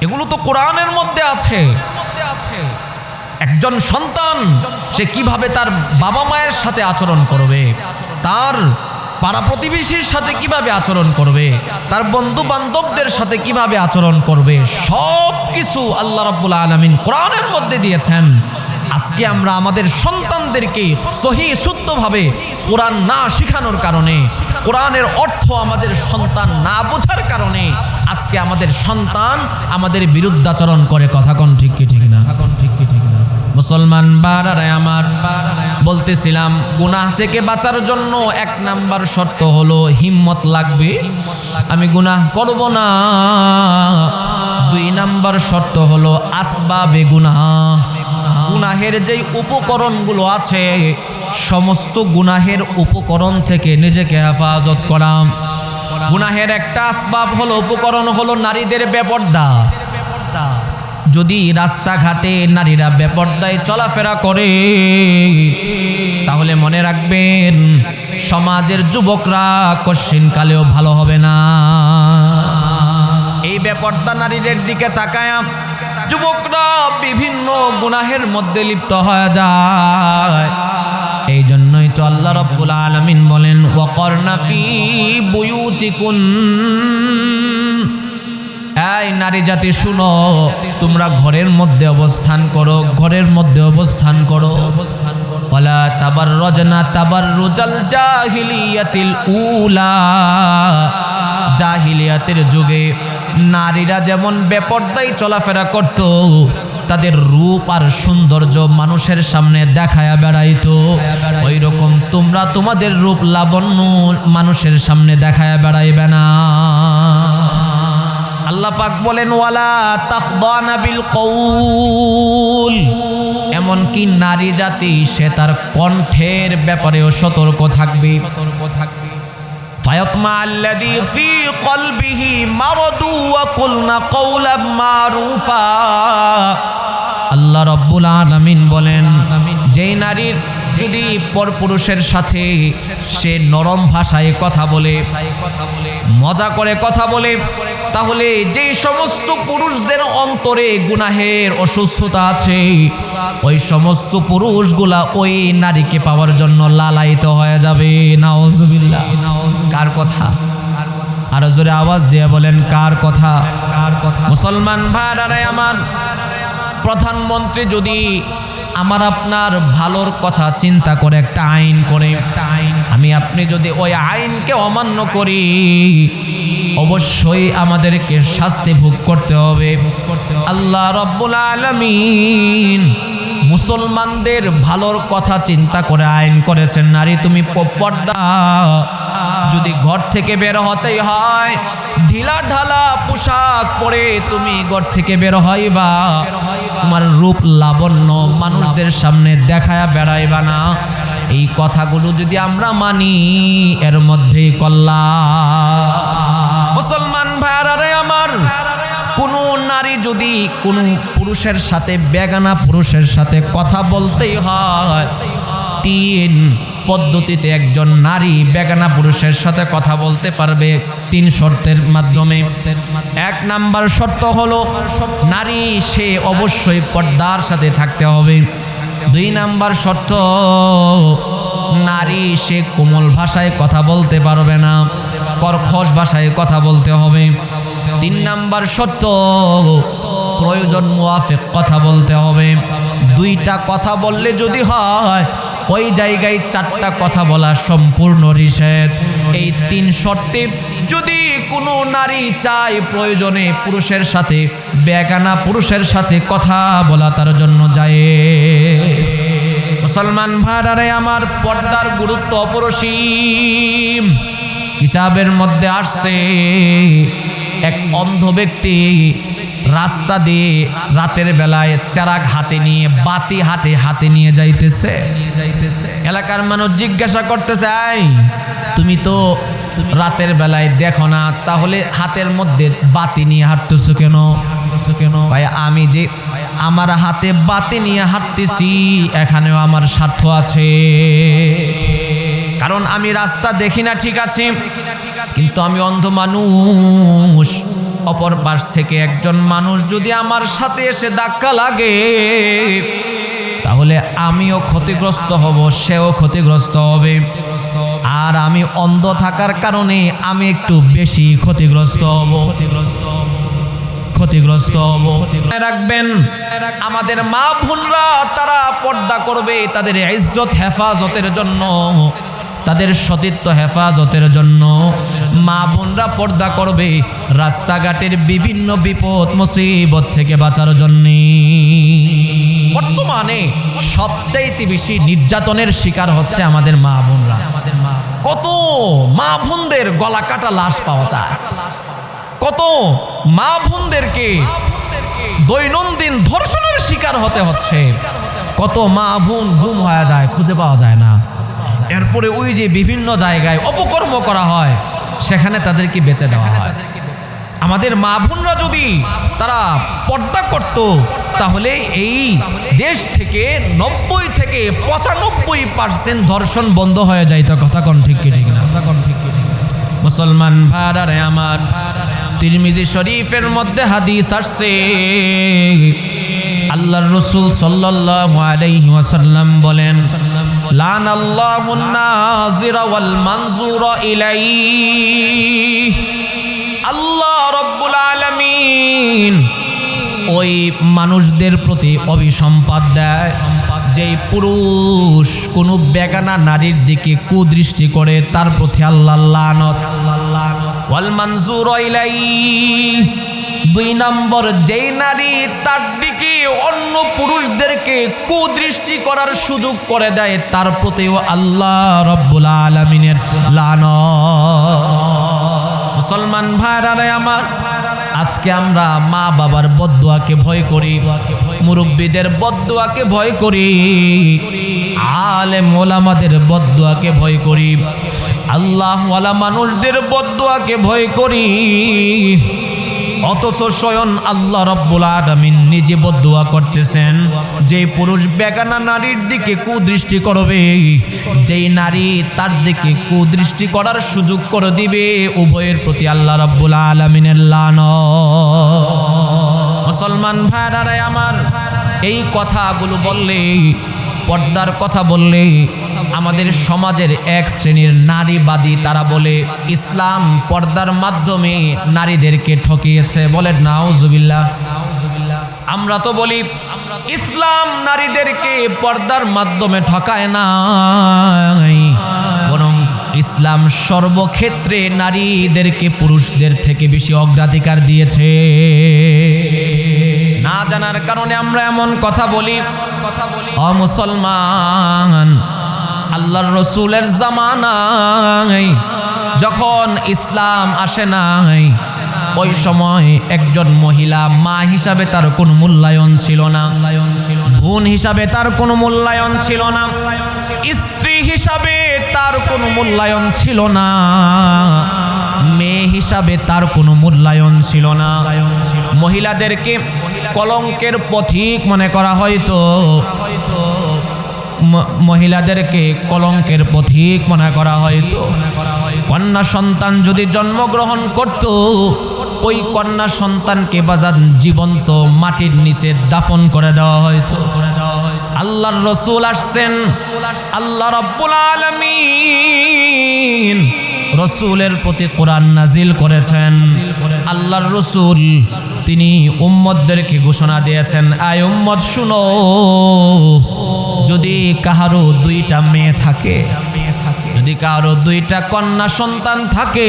এগুলো তো কোরআনের মধ্যে আছে। একজন সন্তান সে কিভাবে তার বাবা মায়ের সাথে আচরণ করবে, তার পাড়া প্রতিবেশীর সাথে কিভাবে আচরণ করবে, তার বন্ধু বান্ধবদের সাথে কিভাবে আচরণ করবে, সব কিছু আল্লাহ রাব্বুল আলামিন কোরআনের মধ্যে দিয়েছেন। আজকে আমরা আমাদের সন্তানদেরকে সহি শুদ্ধভাবে কোরআন না শেখানোর কারণে, কোরআনের অর্থ আমাদের সন্তান না বোঝার কারণে আজকে আমাদের সন্তান আমাদের বিরুদ্ধাচরণ করে। কথা কোন ঠিক কি ঠিক না? মুসলমান বারারে আমার, বলতেছিলাম গুনাহ থেকে বাঁচার জন্য এক নাম্বার শর্ত হলো হিম্মত লাগবে, আমি গুনাহ করব না। দুই নাম্বার শর্ত হলো আসবাবে গুনাহ, গুনাহের যেই উপকরণগুলো আছে সমস্ত গুনাহের উপকরণ থেকে নিজেকে হেফাজত করা। গুনাহের একটা আসবাব হলো, উপকরণ হলো নারীদের বেপর্দা। যদি রাস্তাঘাটে নারীরা বেপর্দায় চলাফেরা করে তাহলে মনে রাখবেন সমাজের যুবকরা কশ্চিনকালেও ভালো হবে না। এই বেপর্দা নারীদের দিকে তাকায় যুবকরা বিভিন্ন গুনাহের মধ্যে লিপ্ত হয়ে যায়। এই জন্যই তো আল্লাহ রাব্বুল আলামিন বলেন ওয়াকরনা ফি বুয়ুতিকুন, এই নারী জাতি শুনো, তোমরা ঘরের মধ্যে অবস্থান করো, ঘরের মধ্যে অবস্থান করো। ওয়ালা তাবাররাজনা তাবাররুজাল জাহিলিয়াতিল উলা, জাহিলিয়াতের যুগে নারীরা যেমন বেপরদায় চলাফেরা করত, তাদের রূপ আর সৌন্দর্য মানুষের সামনে দেখায়া বেড়াইতো, ওই রকম তোমরা তোমাদের রূপ লাবণ্য মানুষের সামনে দেখায়া বেড়াইবে না। আল্লাহ পাক বলেন ওয়ালা তাখদানা বিল কওল, এমনকি নারী জাতি সে তার কণ্ঠের ব্যাপারেও সতর্ক থাকবে। ফায়াতমা আল্লাযী ফি কলবিহি মারাদু ওয়া কুলনা কওলাম মারুফা। আল্লাহ রাব্বুল আলামিন বলেন যেই নারীর যদি পরপুরুষের সাথে সে নরম ভাষায় কথা বলে, মজা করে কথা বলে, তাহলে যে সমস্ত পুরুষদের অন্তরে গুনাহের অসুস্থতা আছে ওই সমস্ত পুরুষগুলা ওই নারীকে পাওয়ার জন্য লালায়িত হয়ে যাবে। নাউজুবিল্লাহ। কার কথা? আরো জোরে আওয়াজ দিয়ে বলেন কার কথা? মুসলমান ভাইরা আমার, প্রধানমন্ত্রী যদি আমার আপনার ভালোর কথা চিন্তা করে একটা আইন করে, আমি আপনি যদি ওই আইনকে অমান্য করি অবশ্যই আমাদেরকে শাস্তি ভোগ করতে হবে। আল্লাহ রাব্বুল আলামিন মুসলমানদের ভালোর কথা চিন্তা করে আইন করেছেন, নারী তুমি পর্দা, যদি ঘর থেকে বের হতেই হয় ঢিলা ঢালা পোশাক পরে তুমি ঘর থেকে বের হইবা, তোমার রূপ লাবণ্য মানুষদের সামনে দেখায়া বেড়াইবা না। এই কথাগুলো যদি আমরা মানি এর মধ্যেই কল্যাণ। মুসলমান ভাইরা আমার, কোনো নারী যদি কোনো পুরুষের সাথে, বেগানা পুরুষের সাথে কথা বলতেই হয়, 3 পদ্ধতিতে একজন নারী বেগানা পুরুষের সাথে কথা বলতে পারবে 3 শর্তের মাধ্যমে। 1 নাম্বার শর্ত হলো নারী সে অবশ্যই পর্দার সাথে থাকতে হবে। 2 নাম্বার শর্ত নারী সে কোমল ভাষায় কথা বলতে পারবে না, কর্কশ ভাষায় কথা বলতে হবে। 3 নাম্বার শর্ত প্রয়োজন মুআফিক কথা বলতে হবে। 2টা কথা বললে যদি হয় ওই জায়গায় 4টা কথা বলা সম্পূর্ণ নিষেধ। এই 3 শর্তে যদি কোনো নারী চায় প্রয়োজনে পুরুষের সাথে, বেগানা পুরুষের সাথে কথা বলা তার জন্য জায়েজ। মুসলমান ভাইরা আমার, পর্দার গুরুত্ব অপরিসীম। কিতাবের মধ্যে আসছে এক অন্ধ ব্যক্তি রাস্তা দিয়ে রাতের বেলায় চেরাগ হাতে নিয়ে, বাতি হাতে নিয়ে যাইতেছে। এলাকার মানুষ জিজ্ঞাসা করতেছে, তুমি তো রাতের বেলায় দেখো না, তাহলে হাতের মধ্যে বাতি নিয়ে হাঁটতেছো কেন? আমি যে আমার হাতে বাতি নিয়ে হাঁটতেছি এখানেও আমার স্বার্থ আছে, কারণ আমি রাস্তা দেখি না ঠিক আছে, কিন্তু আমি অন্ধ মানুষ। অপর পাশ থেকে একজন মানুষ যদি আমার সাথে এসে ধাক্কা লাগে তাহলে আমিও ক্ষতিগ্রস্ত হব, সেও ক্ষতিগ্রস্ত হবে, আর আমি অন্ধ থাকার কারণে আমি একটু বেশি ক্ষতিগ্রস্ত হব। রাখবেন আমাদের মা বোনরা তারা পর্দা করবে তাদের ইজ্জত হেফাজতের জন্য, তাদের সতীত্ব হেফাজতের জন্য। মা বোনরা পর্দা করবে রাস্তাঘাটের বিভিন্ন বিপদ মুসিবত থেকে বাঁচার জন্য। বর্তমানে সবচাইতে বেশি নির্যাতনের শিকার হচ্ছে আমাদের মা বোনরা। কত মা বোনদের গলা কাটা লাশ পাওয়া যায়, কত মা বোনদেরকে দৈনন্দিন ধর্ষণের শিকার হতে হচ্ছে। কত মা বোন গুম হয়ে যায়, খুঁজে পাওয়া যায় না। এরপরে ওই যে বিভিন্ন জায়গায় অপকর্ম করা হয়, সেখানে তাদেরকে বেঁচে দেওয়া হয়। আমাদের মা বোনরা যদি তারা পর্দা করত, তাহলে এই দেশ থেকে 90 থেকে 95% ধর্ষণ বন্ধ হয়ে যাইত। কথা কোন ঠিক কি ঠিক না? মুসলমান ভাইরা আমার, তিরমিজি শরীফের মধ্যে হাদিস আসছে, আল্লাহর রাসূল সাল্লাল্লাহু আলাইহি ওয়াসাল্লাম বলেন, লানাল্লাহুন নাযিরা ওয়াল মানযুরা ইলাইহি। আল্লাহ রাব্বুল আলামিন ওই মানুষদের প্রতি অভিসম্পাদ দেয় যেই পুরুষ কোন বেগানা নারীর দিকে কুদৃষ্টি করে, তার প্রতি আল্লাহ লানত। ওয়াল মানযুরা ইলাইহি, 2 নম্বর, যেই নারী তার দিকে অন্য পুরুষদেরকে কুদৃষ্টি করার সুযোগ করে দেয়, তার প্রতিও আল্লাহ রাব্বুল আলামিনের লানত। মুসলমান ভাইরা আমার, আজকে আমরা মা বাবার বদদুয়াকে ভয় করি, মুরব্বীদের বদদুয়াকে ভয় করি, আলেম ওলামাদের বদদুয়াকে ভয় করি, আল্লাহওয়ালা মানুষদের বদদুয়াকে ভয় করি। অথচ স্বয়ং আল্লাহ রাব্বুল আলামিন নিজে বদদুয়া করতেছেন, যে পুরুষ বেগানা নারীর দিকে কুদৃষ্টি করবে, যেই নারী তার দিকে কুদৃষ্টি করার সুযোগ করে দিবে, উভয়ের প্রতি আল্লাহ রাব্বুল আলামিনের লানত। মুসলমান ভাইরা আমার, এই কথাগুলো বললে, পর্দার কথা বললে, আমাদের সমাজের এক শ্রেণীর নারীবাদী তারা বলে ইসলাম পর্দার মাধ্যমে নারীদেরকে ঠকিয়েছে। বলে নাউজুবিল্লাহ। আমরা তো বলি ইসলাম নারীদেরকে পর্দার মাধ্যমে ঠকায় নাই, বরং ইসলাম সর্বক্ষেত্রে নারীদেরকে পুরুষদের থেকে বেশি অগ্রাধিকার দিয়েছে। না জানার কারণে আমরা এমন কথা বলি। ও মুসলমান, আল্লাহর রসুলের জামানায় যখন ইসলাম আসে নাই, ওই সময় একজন মহিলা মা হিসাবে তার কোনো মূল্যায়ন ছিল না, বোন হিসাবে তার কোনো মূল্যায়ন ছিল না, স্ত্রী হিসাবে তার কোনো মূল্যায়ন ছিল না, মেয়ে হিসাবে তার কোনো মূল্যায়ন ছিল না। মহিলাদেরকে কলঙ্কের পথিক মনে করা হয়তো, মহিলাদেরকে কলঙ্কের পথিক মনে করা হয়তো। কন্যা সন্তান যদি জন্মগ্রহণ করত, ওই কন্যা সন্তানকে বাজার জীবন্ত মাটির নিচে দাফন করে দেওয়া হয়তো। আল্লাহর রাসূল আসছেন, আল্লাহ রাব্বুল আলামিন রাসূলের প্রতি কোরআন নাজিল করেছেন। আল্লাহর রাসূল তিনি উম্মতদেরকে ঘোষণা দিয়েছেন, আয় উম্মত শুনো, যদি কাহারো 2টা মেয়ে থাকে, যদি কারো 2টা কন্যা সন্তান থাকে,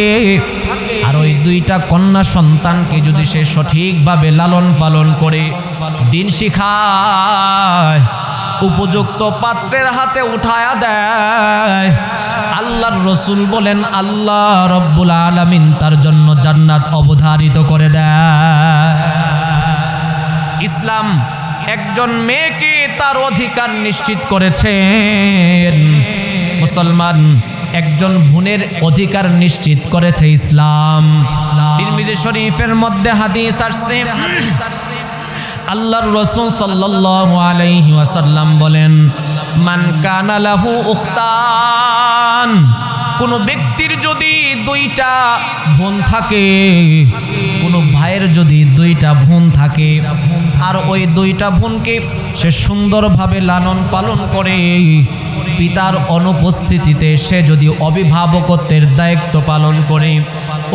আর ওই 2টা কন্যা সন্তানকে যদি সে সঠিকভাবে লালন পালন করে, দিন শিখায়, উপযুক্ত পাত্রের হাতে উঠায়া দেয়, আল্লাহর রাসূল বলেন আল্লাহ রাব্বুল আলামিন তার জন্য জান্নাত অবধারিত করে দেয়। ইসলাম একজন মেয়েকে তার অধিকার নিশ্চিত করেছেন। মুসলমান একজন বোনের অধিকার নিশ্চিত করেছে ইসলাম। তিরমিজি শরীফের মধ্যে হাদিস আসছে, আল্লাহর রাসূল সাল্লাল্লাহু আলাইহি ওয়াসাল্লাম বলেন, মান কানা লাহু উখতান, কোন ব্যক্তির যদি 2টা বোন থাকে, কোন ভাইয়ের যদি 2টা বোন থাকে, আর ওই 2টা বোনকে সে সুন্দরভাবে লালন পালন করে, পিতার অনুপস্থিতিতে সে যদি অভিভাবকত্বের দায়িত্ব পালন করে,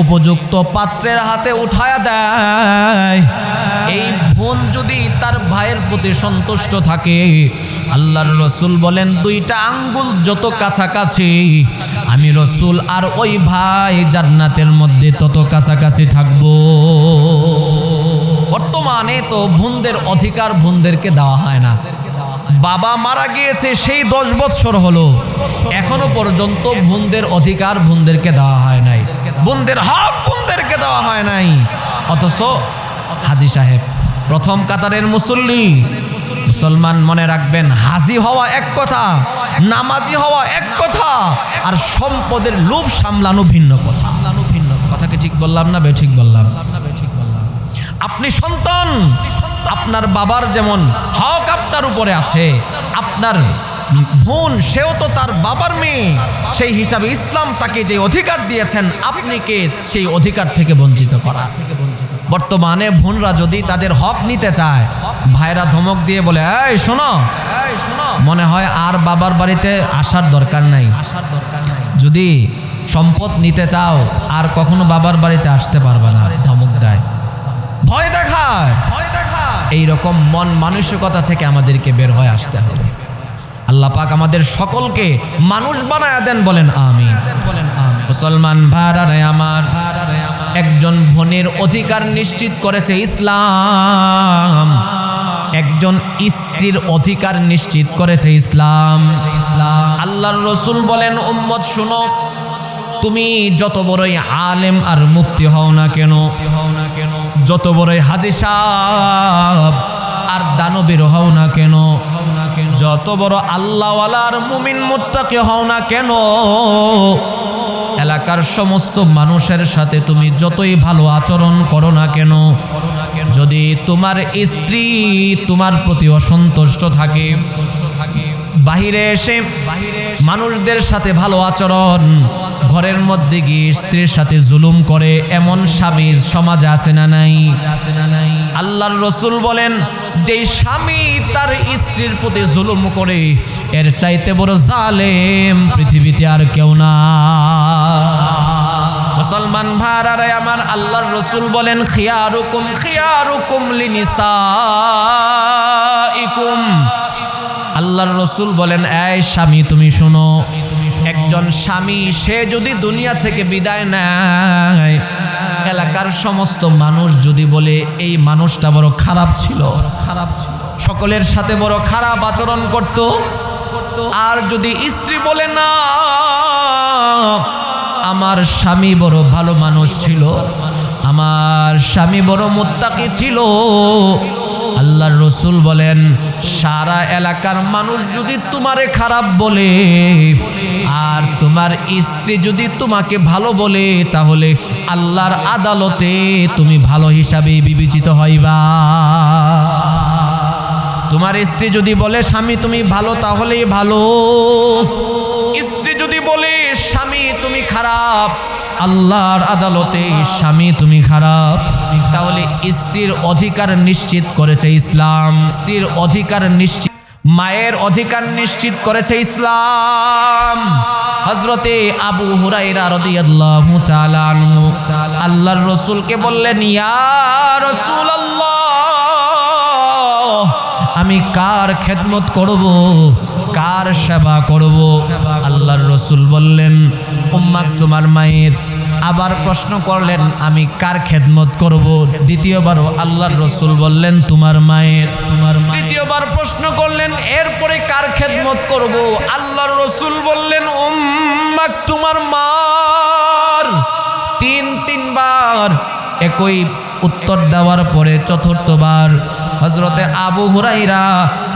উপযুক্ত পাত্রের হাতে উঠায়া দেয়, এই বোন যদি তার ভাইয়ের প্রতি সন্তুষ্ট থাকে, আল্লাহর রাসূল বলেন 2টা আঙ্গুল যত কাছাকাছি, আমি রাসূল আর ওই ভাই জান্নাতের মধ্যে তত কাছাকাছি থাকবো। বর্তমানে তো বোনদের অধিকার বোনদেরকে দেওয়া হয় না। বাবা মারা গিয়েছে সেই 10 বছর হলো, এখনো পর্যন্ত বোনদের অধিকার বোনদেরকে দেওয়া হয় নাই, বোনদের হক বোনদেরকে দেওয়া হয় নাই। অথচ হাজী সাহেব প্রথম কাতারের মুসল্লি, মুসলমান মনে রাখবেন, হাজি হওয়া এক কথা, নামাজি হওয়া এক কথা, আর সম্পদের লোভ সামলানো ভিন্ন কথা। কথাকে ঠিক বললাম না বে ঠিক বললাম? আপনি সন্তান, আপনার বাবার যেমন হক আপনার উপরে আছে, আপনার বোন সেও তো তার বাবার মেয়ে, সেই হিসাবে ইসলাম তাকে যে অধিকার দিয়েছেন, আপনি কে সেই অধিকার থেকে বঞ্চিত করা? বর্তমানে বোনরা যদি তাদের হক নিতে চায়, ভাইরা ধমক দিয়ে বলে, এই শোনো, মনে হয় আর বাবার বাড়িতে আসার দরকার নাই। যদি সম্পদ নিতে চাও আর কখনো বাবার বাড়িতে আসতে পারবে না, ধমক দেয়, ভয় দেখায়। এইরকম মন মানসিকতা থেকে আমাদেরকে বের হয়ে আসতে হবে। আল্লাহ পাক আমাদের সকলকে মানুষ বানায়া দেন, বলেন আমিন। মুসলমান ভাইরা আমার, একজন বোনের অধিকার নিশ্চিত করেছে ইসলাম, একজন স্ত্রীর অধিকার নিশ্চিত করেছে ইসলাম। আল্লাহর রাসূল বলেন, উম্মত শুনো, তুমি যত বড়ই আলেম আর মুফতি হও না কেন, যত বড়ই হাজী সাহেব আর দানবীর হও না কেন, যত বড় আল্লাহওয়ালা আর মুমিন মুত্তাকি হও না কেন, এলাকার সমস্ত মানুষের সাথে তুমি যতই ভালো আচরণ করো না কেন, যদি তোমার স্ত্রী তোমার প্রতি অসন্তুষ্ট থাকে, বাহিরে এসে মানুষদের সাথে ভালো আচরণ, ঘরের মধ্যে গিয়ে স্ত্রীর সাথে জুলুম করে, এমন স্বামী সমাজে আছে না নাই? আল্লাহর রাসূল বলেন, যেই স্বামী তার স্ত্রীর প্রতি জুলুম করে, এর চাইতে বড় জালেম পৃথিবীতে আর কেউ না। মুসলমান ভাইরা আমার, আল্লাহর রাসূল বলেন, খিয়ারুকুম খিয়ারুকুম লিনিসাইকুম। আল্লাহর রাসূল বলেন, এই স্বামী তুমি শোনো, একজন স্বামী সে যদি দুনিয়া থেকে বিদায় নেয়, এলাকার সমস্ত মানুষ যদি বলে এই মানুষটা বড় খারাপ ছিল, সকলের সাথে বড় খারাপ আচরণ করত, আর যদি স্ত্রী বলে না আমার স্বামী বড় ভালো মানুষ ছিল, আমার স্বামী বড় মুত্তাকি ছিল, আল্লাহর রাসূল বলেন, সারা এলাকার মানুষ যদি তোমারে খারাপ বলে আর তোমার স্ত্রী যদি তোমাকে ভালো বলে, তাহলে আল্লাহর আদালতে তুমি ভালো হিসাবে বিবেচিত হইবা। তোমার স্ত্রী যদি বলে স্বামী তুমি ভালো, তাহলেই ভালো। স্ত্রী যদি বলে স্বামী তুমি খারাপ, আল্লাহর আদালতে স্বামী তুমি খারাপ, তাহলে স্ত্রীর অধিকার নিশ্চিত করেছে ইসলাম। স্ত্রীর অধিকার নিশ্চিত, মায়ের অধিকার নিশ্চিত করেছে ইসলাম। হযরতে আবু হুরায়রা রাদিয়াল্লাহু তাআলা আনহু আল্লাহর রাসূলকে বললেন, ইয়া রাসূলুল্লাহ, আমি কার খেদমত করব, কার সেবা করব? আল্লাহর রাসূল বললেন, উম্মাক তোমার মায়ের। আবার প্রশ্ন করলেন, আমি কার খেদমত করব? দ্বিতীয়বারও আল্লাহর রাসূল বললেন, তোমার মায়ের। তৃতীয়বার প্রশ্ন করলেন, এরপরে কার খেদমত করব? আল্লাহর রাসূল বললেন, উম্মাক তোমার মার। তিনবার একই উত্তর দেওয়ার পরে চতুর্থবার হযরতে আবু হুরায়রা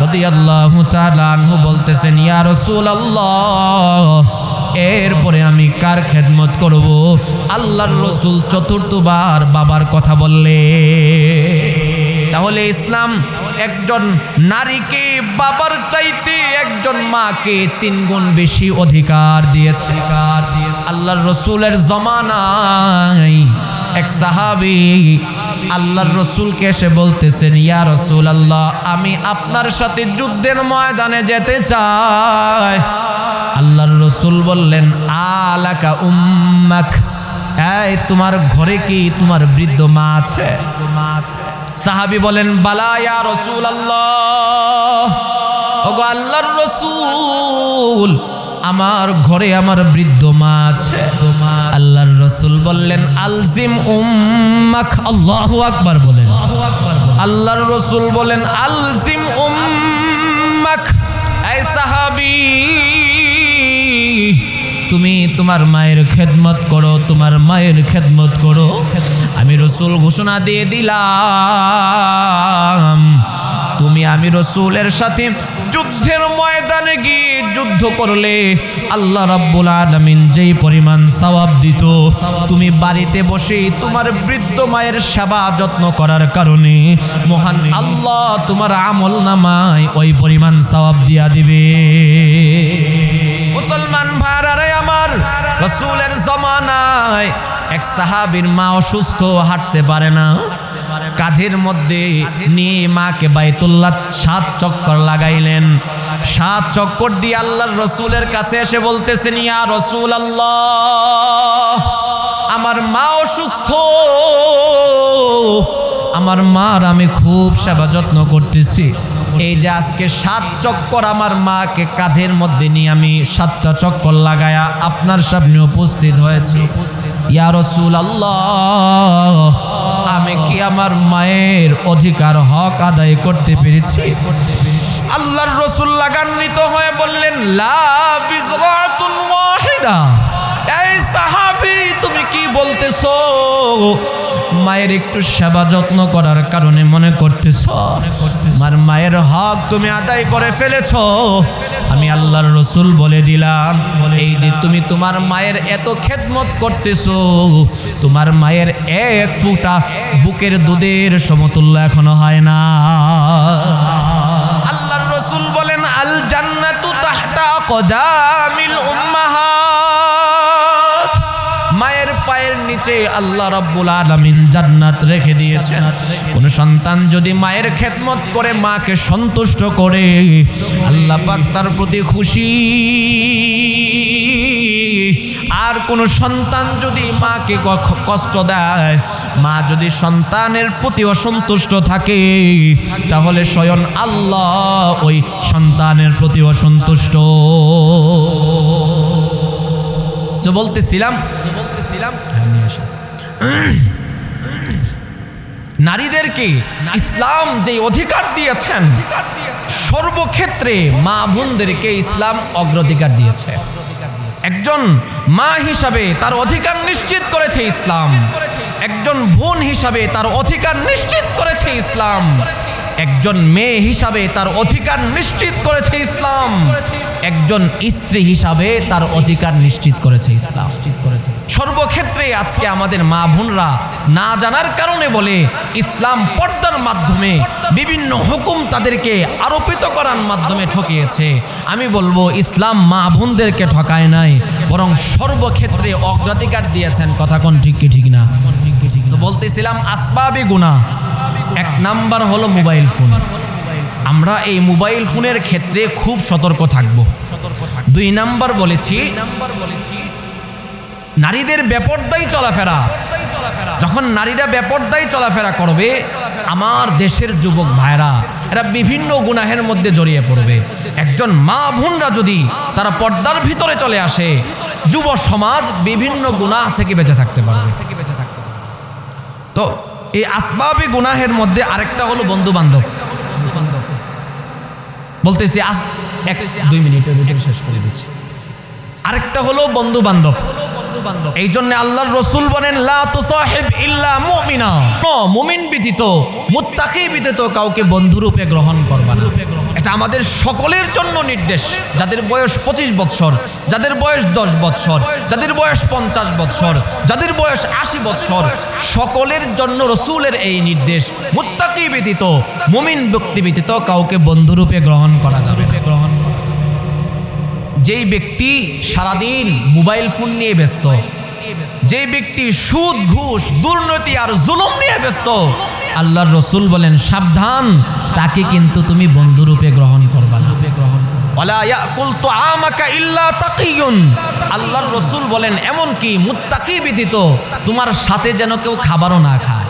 রাদিয়াল্লাহু তাআলা আনহু বলতেছেন, ইয়া রাসূলুল্লাহ, এরপরে আমি কার খেদমত করব? আল্লাহর রাসূল চতুর্থবার বাবার কথা বললে। তাহলে ইসলাম একজন নারীকে বাবার চাইতে একজন মাকে 3 গুণ বেশি অধিকার দিয়েছে। আল্লাহর রাসূলের জামানায় এক সাহাবী আল্লাহর রাসূলকে এসে বলতেছেন, ইয়া রাসূলুল্লাহ, আমি আপনার সাথে যুদ্ধের ময়দানে যেতে চাই। আল্লাহর রাসূল বললেন, আলাকা উম্মাক, এই তোমার ঘরে কি তোমার বৃদ্ধ মা আছে? সাহাবী বলেন, বালা ইয়া রাসূলুল্লাহ, ওগো আল্লাহর রাসূল, আমার ঘরে আমার বৃদ্ধ মা আছে। আল্লাহর রাসূল বললেন, আলজিম উম্মাক। আল্লাহু আকবার বলেন। আল্লাহর রাসূল বলেন, আলজিম উম্মাক। এই সাহাবী, তুমি তোমার মায়ের খেদমত করো, তোমার মায়ের খেদমত করো। আমি রাসূল ঘোষণা দিয়ে দিলাম, তুমি আমি রাসূলের সাথে যুদ্ধের ময়দানে গিয়ে যুদ্ধ করলে আল্লাহ রাব্বুল আলামিন যেই পরিমাণ সওয়াব দিত, তুমি বাড়িতে বসে তোমার বৃদ্ধ মায়ের সেবা যত্ন করার কারণে মহান আল্লাহ তোমার আমলনামায় ওই পরিমাণ সওয়াব দিয়া দিবে। মুসলমান ভাইরা আমার, রাসূলের জামানায় এক সাহাবীর মা অসুস্থ, হাঁটতে পারে না, কাঁধের মধ্যে নিয়ে মাকে বাইতুল্লাহ 7 চক্কর লাগাইলেন। 7 চক্কর দিয়ে আল্লাহর রাসূলের কাছে এসে বলতেছেন, ইয়া রাসূলুল্লাহ, আমার মা অসুস্থ, আমার মার আমি খুব সেবা যত্ন করতেছি, এই যে আজকে 7 চক্কর আমার মাকে কাঁধের মধ্যে নিয়ে আমি 7টা চক্কর লাগায়া আপনার সামনে উপস্থিত হয়েছি। ইয়া রাসূলুল্লাহ, আমি কি আমার মায়ের অধিকার হক আদায় করতে পেরেছি? আল্লাহর রাসূল লাগান্বিত হয়ে বললেন, লা বিজরাতুন ওয়াহিদা। এই সাহাবী, তুমি কি বলতেছো? মায়ের একটু সেবা যত্ন করার কারণে মনে করতেছো আমার মায়ের হক তুমি আদায় করে ফেলেছো? আমি আল্লাহর রাসূল বলে দিলাম, এই যে তুমি তোমার মায়ের এত খেদমত করতেছো, তোমার মায়ের এক ফোঁটা বুকের দুধের সমতুল্য এখনো হয় না। আল্লাহর রাসূল বলেন, আল জান্নাতু তাহতা আকদামিল উম্মাহাত। মায়ের পায়ের নিচে আল্লাহ রাব্বুল আলামিন জান্নাত রেখে দিয়েছেন। কোন সন্তান যদি মায়ের খেদমত করে, মাকে সন্তুষ্ট করে, আল্লাহ পাক তার প্রতি খুশি। আর কোন সন্তান যদি মাকে কষ্ট দেয়, মা যদি সন্তানের প্রতি অসন্তুষ্ট থাকে, তাহলে স্বয়ং আল্লাহ ওই সন্তানের প্রতি অসন্তুষ্ট। যে বলতেছিলাম নারীদেরকে ইসলাম যে অধিকার দিয়েছেন, সর্বক্ষেত্রে মা বোনদেরকে ইসলাম অগ্রাধিকার দিয়েছে। একজন মা হিসাবে তার অধিকার নিশ্চিত করেছে ইসলাম, একজন বোন হিসাবে তার অধিকার নিশ্চিত করেছে ইসলাম, একজন মেয়ে হিসাবে তার অধিকার নিশ্চিত করেছে ইসলাম, একজন স্ত্রী হিসাবে তার অধিকার নিশ্চিত করেছে ইসলাম। সর্বক্ষেত্রে আজকে আমাদের মা বোনরা না জানার কারণে বলে ইসলাম পর্দার মাধ্যমে বিভিন্ন হুকুম তাদেরকে আরোপিত করার মাধ্যমে ঠকিয়েছে। আমি বলবো ইসলাম মা বোনদেরকে ঠকায় নাই, বরং সর্বক্ষেত্রে অগ্রাধিকার দিয়েছেন। কথা কোন ঠিক কি ঠিক না? তো বলতেছিলাম আসবাবে গুনাহ, 1 নাম্বার হলো মোবাইল ফোন। আমরা এই মোবাইল ফোনের ক্ষেত্রে খুব সতর্ক থাকব। 2 নাম্বার বলেছি নারীদের বেপরদাই চলাফেরা। যখন নারীরা বেপরদাই চলাফেরা করবে, আমার দেশের যুবক ভাইরা এরা বিভিন্ন গুনাহের মধ্যে জড়িয়ে পড়বে। একজন মা বোনরা যদি তারা পর্দার ভিতরে চলে আসে, যুব সমাজ বিভিন্ন গুনাহ থেকে বেঁচে থাকতে পারবে। তো এই আসবাবে গুনাহের মধ্যে আরেকটা হলো বন্ধু বান্ধব। বলতেছি 1-2 মিনিটের ভিতরে শেষ করে দিচ্ছি। আরেকটা হলো বন্ধু বান্ধব। এই জন্য আল্লাহর রাসূল বলেন, লা তুসাহিব ইল্লা মুমিনা। মুমিন ব্যতীত, মুত্তাকি ব্যতীত কাউকে বন্ধুরূপে গ্রহণ করবা না। এটা আমাদের সকলের জন্য নির্দেশ। যাদের বয়স 25 বৎসর, যাদের বয়স 10 বৎসর, যাদের বয়স 50 বৎসর, যাদের বয়স 80 বৎসর, সকলের জন্য রাসূলের এই নির্দেশ, মুত্তাকি ব্যতীত, মুমিন ব্যক্তি ব্যতীত কাউকে বন্ধুরূপে গ্রহণ করা যাবে না। যেই ব্যক্তি সারাদিন মোবাইল ফোন নিয়ে ব্যস্ত, যে ব্যক্তি সুদ ঘুষ দুর্নীতি আর জুলুম নিয়ে ব্যস্ত, আল্লাহর রাসূল বলেন সাবধান, তাকে কিন্তু তুমি বন্ধুরূপে গ্রহণ করবা না। ওয়ালা ইয়াকুল তুআমাকা ইল্লা তাকিয়ুন। আল্লাহর রাসূল বলেন এমন কি মুত্তাকি ব্যতীত তোমার সাথে যেন কেউ খাবারও না খায়,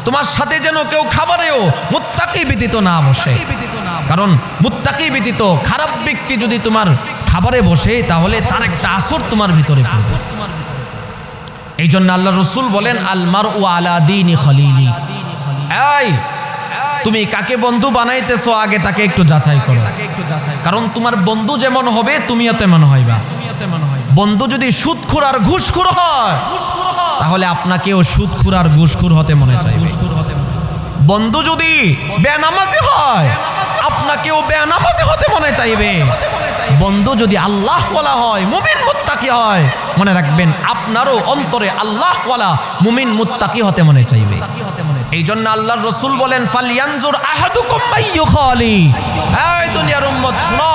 তোমার সাথে যেন কেউ খাবারেও মুত্তাকি ব্যতীত না বসে। কারণ মুত্তাকি ব্যতীত খারাপ ব্যক্তি যদি তোমার খাবারে বসে, তাহলে তার একটা আসর তোমার ভিতরে পড়বে। এই জন্য আল্লাহ রাসূল বলেন, আল মারউ আলা দীনি খলিলি। এই তুমি কাকে বন্ধু বানাইতেছো, আগে তাকে একটু যাচাই করো। কারণ তোমার বন্ধু যেমন হবে তুমিও তেমন হইবা। বন্ধু যদি সুদখোর আর ঘুষখোর হয়, তাহলে আপনাকেও সুদখোর আর ঘুষখোর হতে মনে চাইবে। বন্ধু যদি বেনামাজি হয় আপনাকেও বেনামাজি হতে মনে চাইবে। বন্ধু যদি আল্লাহওয়ালা হয়, মুমিন মুত্তাকি হয়, মনে রাখবেন আপনারও অন্তরে আল্লাহওয়ালা মুমিন মুত্তাকি হতে মনে চাইবে। এই জন্য আল্লাহর রাসূল বলেন, ফালয়ানজুর আহাদুকুম মাইয়ুখালি। এই দুনিয়ার উম্মত শুনো,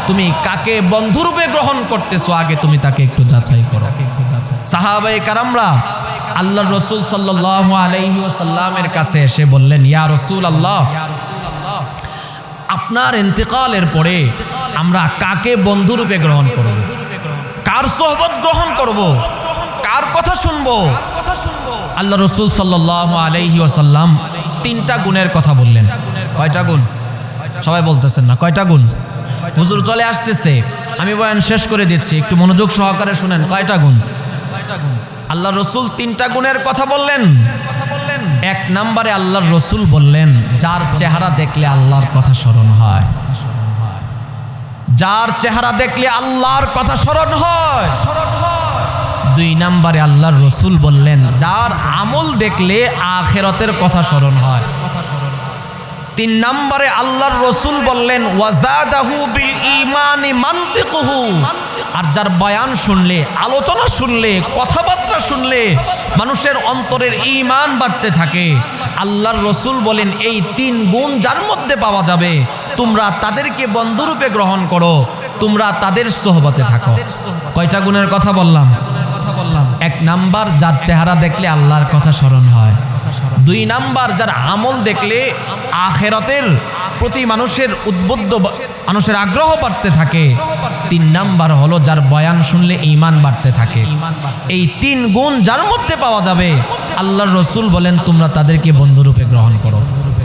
তুমি কাকে বন্ধুরূপে গ্রহণ করতেছো আগে তুমি তাকে একটু যাচাই করো। সাহাবায়ে কেরামরা আল্লাহর রাসূল সাল্লাল্লাহু আলাইহি ওয়াসাল্লামের কাছে এসে বললেন, ইয়া রাসূলুল্লাহ, আপনার ইন্তেকালের পরে আমরা কাকে বন্ধুরূপে গ্রহণ করব? কার সোহবত গ্রহণ করব? কার কথা শুনবো? আল্লাহ রাসূল সাল্লাল্লাহু আলাইহি ওয়াসাল্লাম তিনটা গুণের কথা বললেন। কয়টা গুণ? সবাই বলতেছেন না, কয়টা গুণ? হুজুর চলে আসতেছে, আমি বয়ান শেষ করে দিচ্ছি, একটু মনোযোগ সহকারে শুনেন। কয়টা গুণ? আল্লাহ রাসূল তিনটা গুণের কথা বললেন। এক নম্বরে আল্লাহর রাসূল বললেন, যার চেহারা দেখলে আল্লাহর কথা স্মরণ হয়। যার চেহারা দেখলে আল্লাহর কথা স্মরণ হয়। দুই নম্বরে আল্লাহর রাসূল বললেন, যার আমল দেখলে আখিরাতের কথা স্মরণ হয়। তিন নম্বরে আল্লাহর রাসূল বললেন, ওয়াজাদাহু বিল ঈমানি মানতিকুহু। আর যার বয়ান শুনলে, আলোচনা শুনলে, কথাবার্তা শুনলে মানুষের অন্তরের ঈমান বাড়তে থাকে। আল্লাহর রাসূল বলেন, এই তিন গুণ যার মধ্যে পাওয়া যাবে তোমরা তাদেরকে বন্ধুরূপে গ্রহণ করো, তোমরা তাদের সোহবতে থাকো। কয়টা গুণের কথা বললাম? এক নাম্বার, যার চেহারা দেখলে আল্লাহর কথা স্মরণ হয়। দুই নাম্বার, যার আমল দেখলে আখিরাতের প্রতি মানুষের উদ্বুদ্ধ, মানুষের আগ্রহ বাড়তে থাকে। তিন নাম্বার হলো, যার বয়ান শুনলে ঈমান বাড়তে থাকে। এই তিন গুণ যার মধ্যে পাওয়া যাবে আল্লাহর রাসূল বলেন, তোমরা তাদেরকে বন্ধুরূপে গ্রহণ করো।